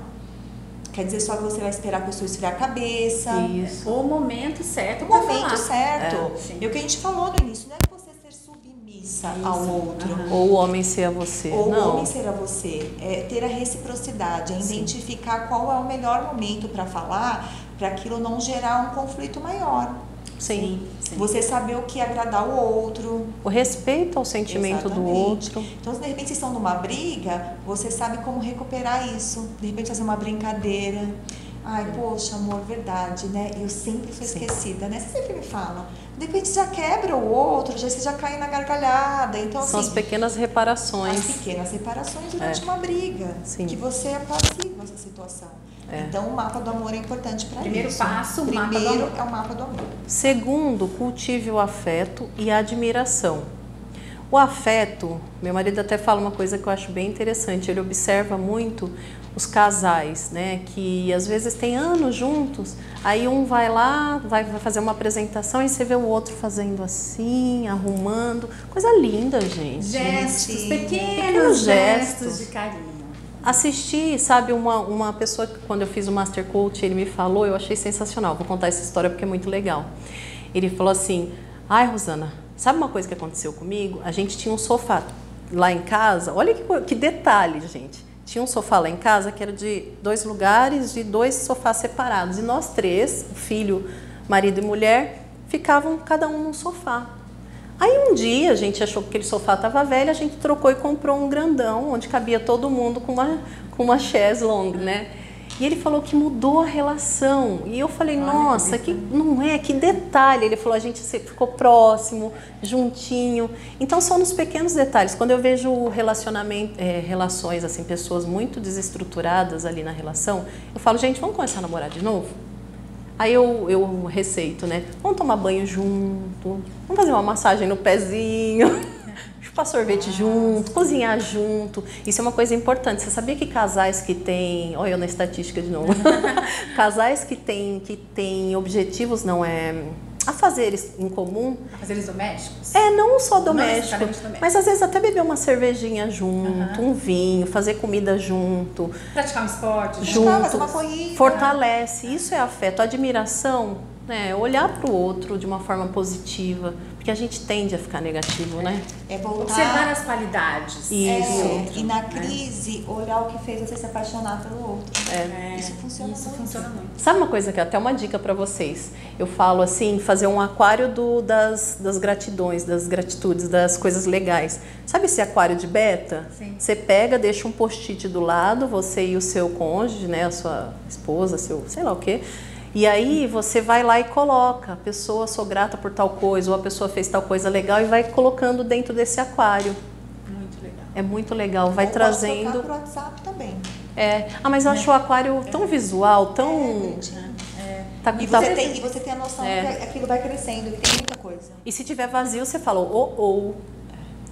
Quer dizer só que você vai esperar a pessoa esfriar a cabeça. Isso. O momento certo. O momento certo. E o que a gente falou no início, não é você ser submissa ao outro. Ou o homem ser a você. Ou o homem ser a você. É ter a reciprocidade, é identificar qual é o melhor momento para falar, para aquilo não gerar um conflito maior. Sim. Você saber o que agradar o outro. O respeito ao sentimento do outro. Então, se de repente vocês estão numa briga, você sabe como recuperar isso. De repente fazer uma brincadeira. Ai, poxa, amor, verdade, né? Eu sempre sou esquecida, né? Você sempre me fala. De repente já quebra o outro, você já cai na gargalhada. Então, São assim, as pequenas reparações. as pequenas reparações durante uma briga. Sim. Que você apazigua essa situação. Então, o mapa do amor é importante para isso. Primeiro passo, o mapa do Primeiro amor. é o mapa do amor. Segundo, cultive o afeto e a admiração. O afeto, meu marido até fala uma coisa que eu acho bem interessante, ele observa muito os casais, né, que às vezes tem anos juntos, aí um vai lá, vai fazer uma apresentação e você vê o outro fazendo assim, arrumando, coisa linda, gente. Gestos, Pequenos pequenos gestos. gestos de carinho. Assisti, sabe, uma pessoa que quando eu fiz o Master Coach, ele me falou, eu achei sensacional, vou contar essa história porque é muito legal. Ele falou assim, ai Rosana, sabe uma coisa que aconteceu comigo? A gente tinha um sofá lá em casa, olha que detalhe, gente. Tinha um sofá lá em casa que era de 2 lugares, de 2 sofás separados. E nós 3, filho, marido e mulher, ficavam cada um num sofá. Aí um dia a gente achou que aquele sofá estava velho, a gente trocou e comprou um grandão, onde cabia todo mundo com uma chaise longue, né? E ele falou que mudou a relação. E eu falei, nossa, que não é, que detalhe. Ele falou, a gente ficou próximo, juntinho. Então são nos pequenos detalhes. Quando eu vejo relações, assim, pessoas muito desestruturadas ali na relação, eu falo, gente, vamos começar a namorar de novo? Aí eu receito, né? Vamos tomar banho junto, vamos fazer uma massagem no pezinho, chupar sorvete junto, cozinhar junto. Isso é uma coisa importante. Você sabia que casais que têm... Olha eu na estatística de novo. Casais que têm objetivos, não é... afazeres em comum. Afazeres domésticos? Não só doméstico, necessariamente mas às vezes até beber uma cervejinha junto, um vinho, fazer comida junto. Praticar um esporte Junto, fazer uma corrida. fortalece. Isso é afeto. Admiração, né? Olhar para o outro de uma forma positiva, porque a gente tende a ficar negativo, né? É voltar... Observar as qualidades. Isso. E na crise, olhar o que fez você se apaixonar pelo outro. Isso funciona muito. Sabe uma coisa que é até uma dica para vocês? Eu falo assim, fazer um aquário das gratidões, das gratitudes, das coisas legais. Sabe esse aquário de beta? Sim. Você pega, deixa um post-it do lado, você e o seu cônjuge, né, a sua esposa, seu sei lá o quê. E aí você vai lá e coloca, a pessoa, sou grata por tal coisa, ou a pessoa fez tal coisa legal, e vai colocando dentro desse aquário. Muito legal. É muito legal, vai Ou trazendo... pode colocar pro WhatsApp também. mas eu acho o aquário tão visual, tão... E você tem a noção que aquilo vai crescendo, que tem muita coisa. E se tiver vazio, você fala,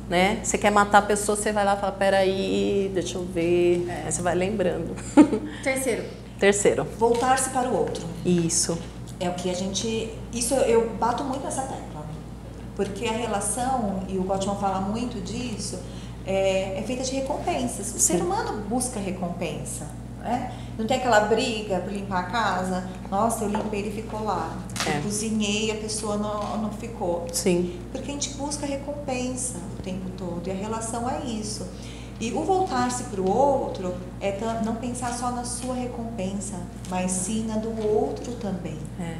né? Você quer matar a pessoa, você vai lá e fala, peraí, deixa eu ver. Aí você vai lembrando. Terceiro. Voltar-se para o outro. Isso. É o que a gente... Isso eu bato muito nessa tecla. Porque a relação, e o Gottman fala muito disso, é feita de recompensas. O ser humano busca recompensa. Né? Não tem aquela briga para limpar a casa. Nossa, eu limpei, ele ficou lá. Eu cozinhei, a pessoa não ficou. Sim. Porque a gente busca recompensa o tempo todo. E a relação é isso. E o voltar-se para o outro é não pensar só na sua recompensa, mas sim na do outro também.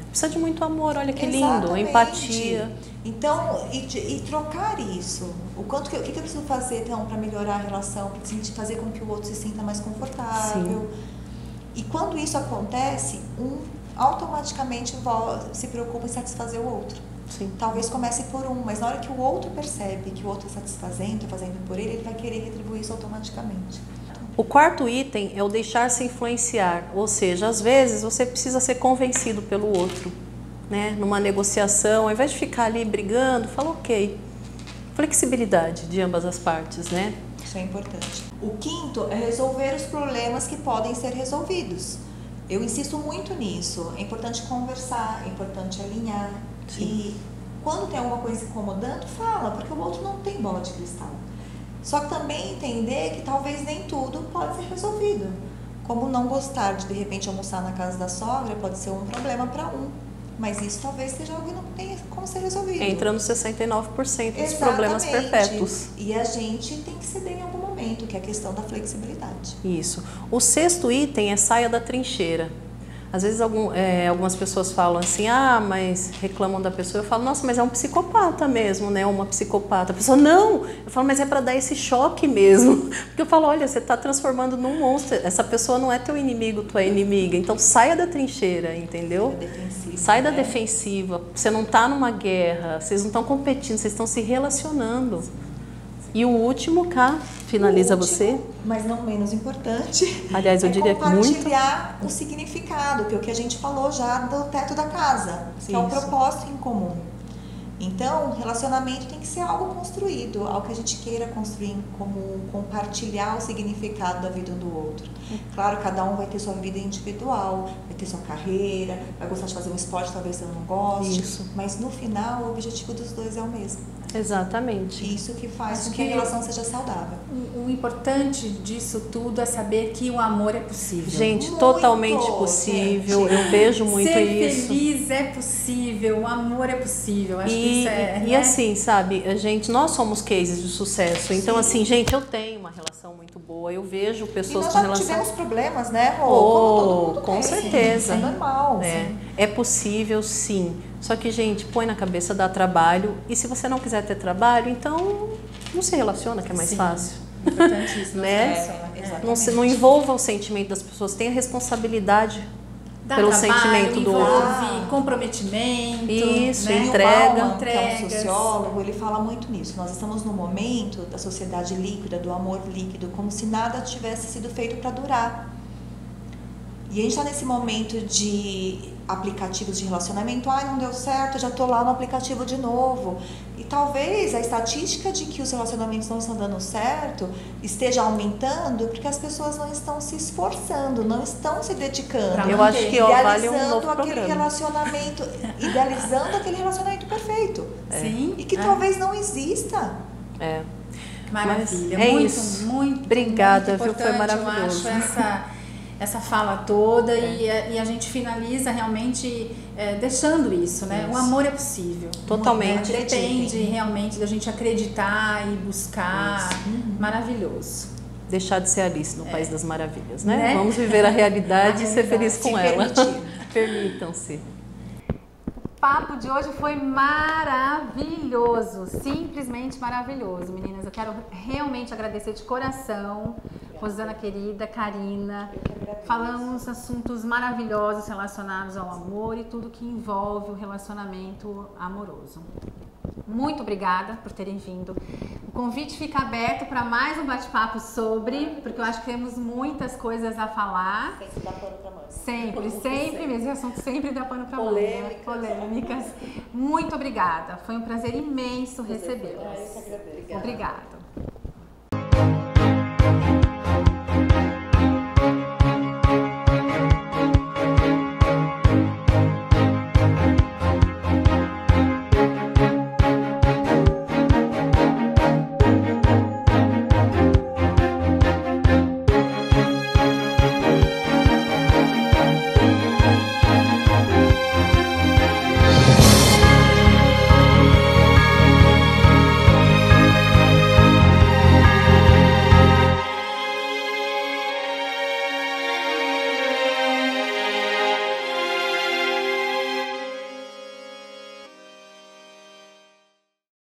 Precisa de muito amor, olha que Exatamente. lindo, empatia. Então, e trocar isso. O que eu preciso fazer então, para melhorar a relação, para fazer com que o outro se sinta mais confortável. Sim. E quando isso acontece, automaticamente se preocupa em satisfazer o outro. Sim. Talvez comece por mas na hora que o outro percebe que o outro está satisfazendo, está fazendo por ele vai querer retribuir isso automaticamente. O quarto item é o deixar-se influenciar, ou seja, às vezes você precisa ser convencido pelo outro, né? Numa negociação, ao invés de ficar ali brigando, fala ok. Flexibilidade de ambas as partes, né? Isso é importante. O quinto é resolver os problemas que podem ser resolvidos. Eu insisto muito nisso. É importante conversar, é importante alinhar. Sim. E quando tem alguma coisa incomodando, fala, porque o outro não tem bola de cristal. Só que também entender que talvez nem tudo pode ser resolvido. Como não gostar de repente almoçar na casa da sogra pode ser um problema para mas isso talvez seja algo que não tenha como ser resolvido. Entra nos 69% dos problemas perpétuos. E a gente tem que ceder em algum momento, que é a questão da flexibilidade. Isso. O sexto item é saia da trincheira. Às vezes algumas pessoas falam assim, ah, mas reclamam da pessoa. Eu falo, nossa, mas é um psicopata mesmo, né? Uma psicopata. A pessoa, não! Eu falo, mas é para dar esse choque mesmo. Porque eu falo, olha, você está transformando num monstro. Essa pessoa não é teu inimigo, tua inimiga. Então saia da trincheira, entendeu? Sai da defensiva. Você não está numa guerra, vocês não estão competindo, vocês estão se relacionando. E o último, Cá, finaliza você. Mas não menos importante. Aliás, eu diria que muito. Compartilhar o significado, que é o que a gente falou já do teto da casa, que é o propósito em comum. Então, relacionamento tem que ser algo construído, algo que a gente queira construir em comum, compartilhar o significado da vida um do outro. Claro, cada um vai ter sua vida individual, vai ter sua carreira, vai gostar de fazer um esporte, talvez você não goste. Isso. Mas no final, o objetivo dos dois é o mesmo. Exatamente. Isso que faz com que a relação seja saudável. O importante disso tudo é saber que o amor é possível. Gente, muito totalmente possível. Gente. Eu vejo muito Ser isso. Ser feliz é possível, o amor é possível. Acho que isso é, e assim, sabe, nós somos cases de sucesso. Então, sim, assim, gente, eu tenho uma relação muito boa. Eu vejo pessoas com relação... nós já tivemos problemas, né, Rô? Todo mundo com certeza. Sim, é normal. É possível, sim. Só que, gente, põe na cabeça, dá trabalho. E se você não quiser ter trabalho, então não se relaciona, que é mais fácil. Importante isso, né? Não envolva o sentimento das pessoas. Tenha responsabilidade pelo sentimento do outro. Comprometimento. Isso, né? entrega. O que é um sociólogo, ele fala muito nisso. Nós estamos no momento da sociedade líquida, do amor líquido, como se nada tivesse sido feito para durar. E a gente está nesse momento de aplicativos de relacionamento. Ah, não deu certo, eu já estou lá no aplicativo de novo. E talvez a estatística de que os relacionamentos não estão dando certo esteja aumentando porque as pessoas não estão se esforçando, não estão se dedicando. Eu acho que vale um novo programa. Idealizando aquele relacionamento perfeito. Sim. E que talvez não exista. Maravilha. Mas muito, isso. muito, obrigada, muito viu? Foi maravilhoso. Eu acho essa fala toda e a gente finaliza realmente deixando isso, né? Isso. O amor é possível. Totalmente. Depende realmente da gente acreditar e buscar. Maravilhoso. Deixar de ser Alice no País das Maravilhas, né? Vamos viver a realidade e ser feliz com ela. Permitam-se. O papo de hoje foi maravilhoso, simplesmente maravilhoso. Meninas, eu quero realmente agradecer de coração, Rosana querida, Karina. Falamos assuntos maravilhosos relacionados ao amor e tudo que envolve o relacionamento amoroso. Muito obrigada por terem vindo. O convite fica aberto para mais um bate-papo porque eu acho que temos muitas coisas a falar. Sempre dá pano para manga. Sempre mesmo. Esse assunto sempre dá pano para manga. Polêmicas. Muito obrigada. Foi um prazer imenso recebê-las. Eu que agradeço. Obrigada.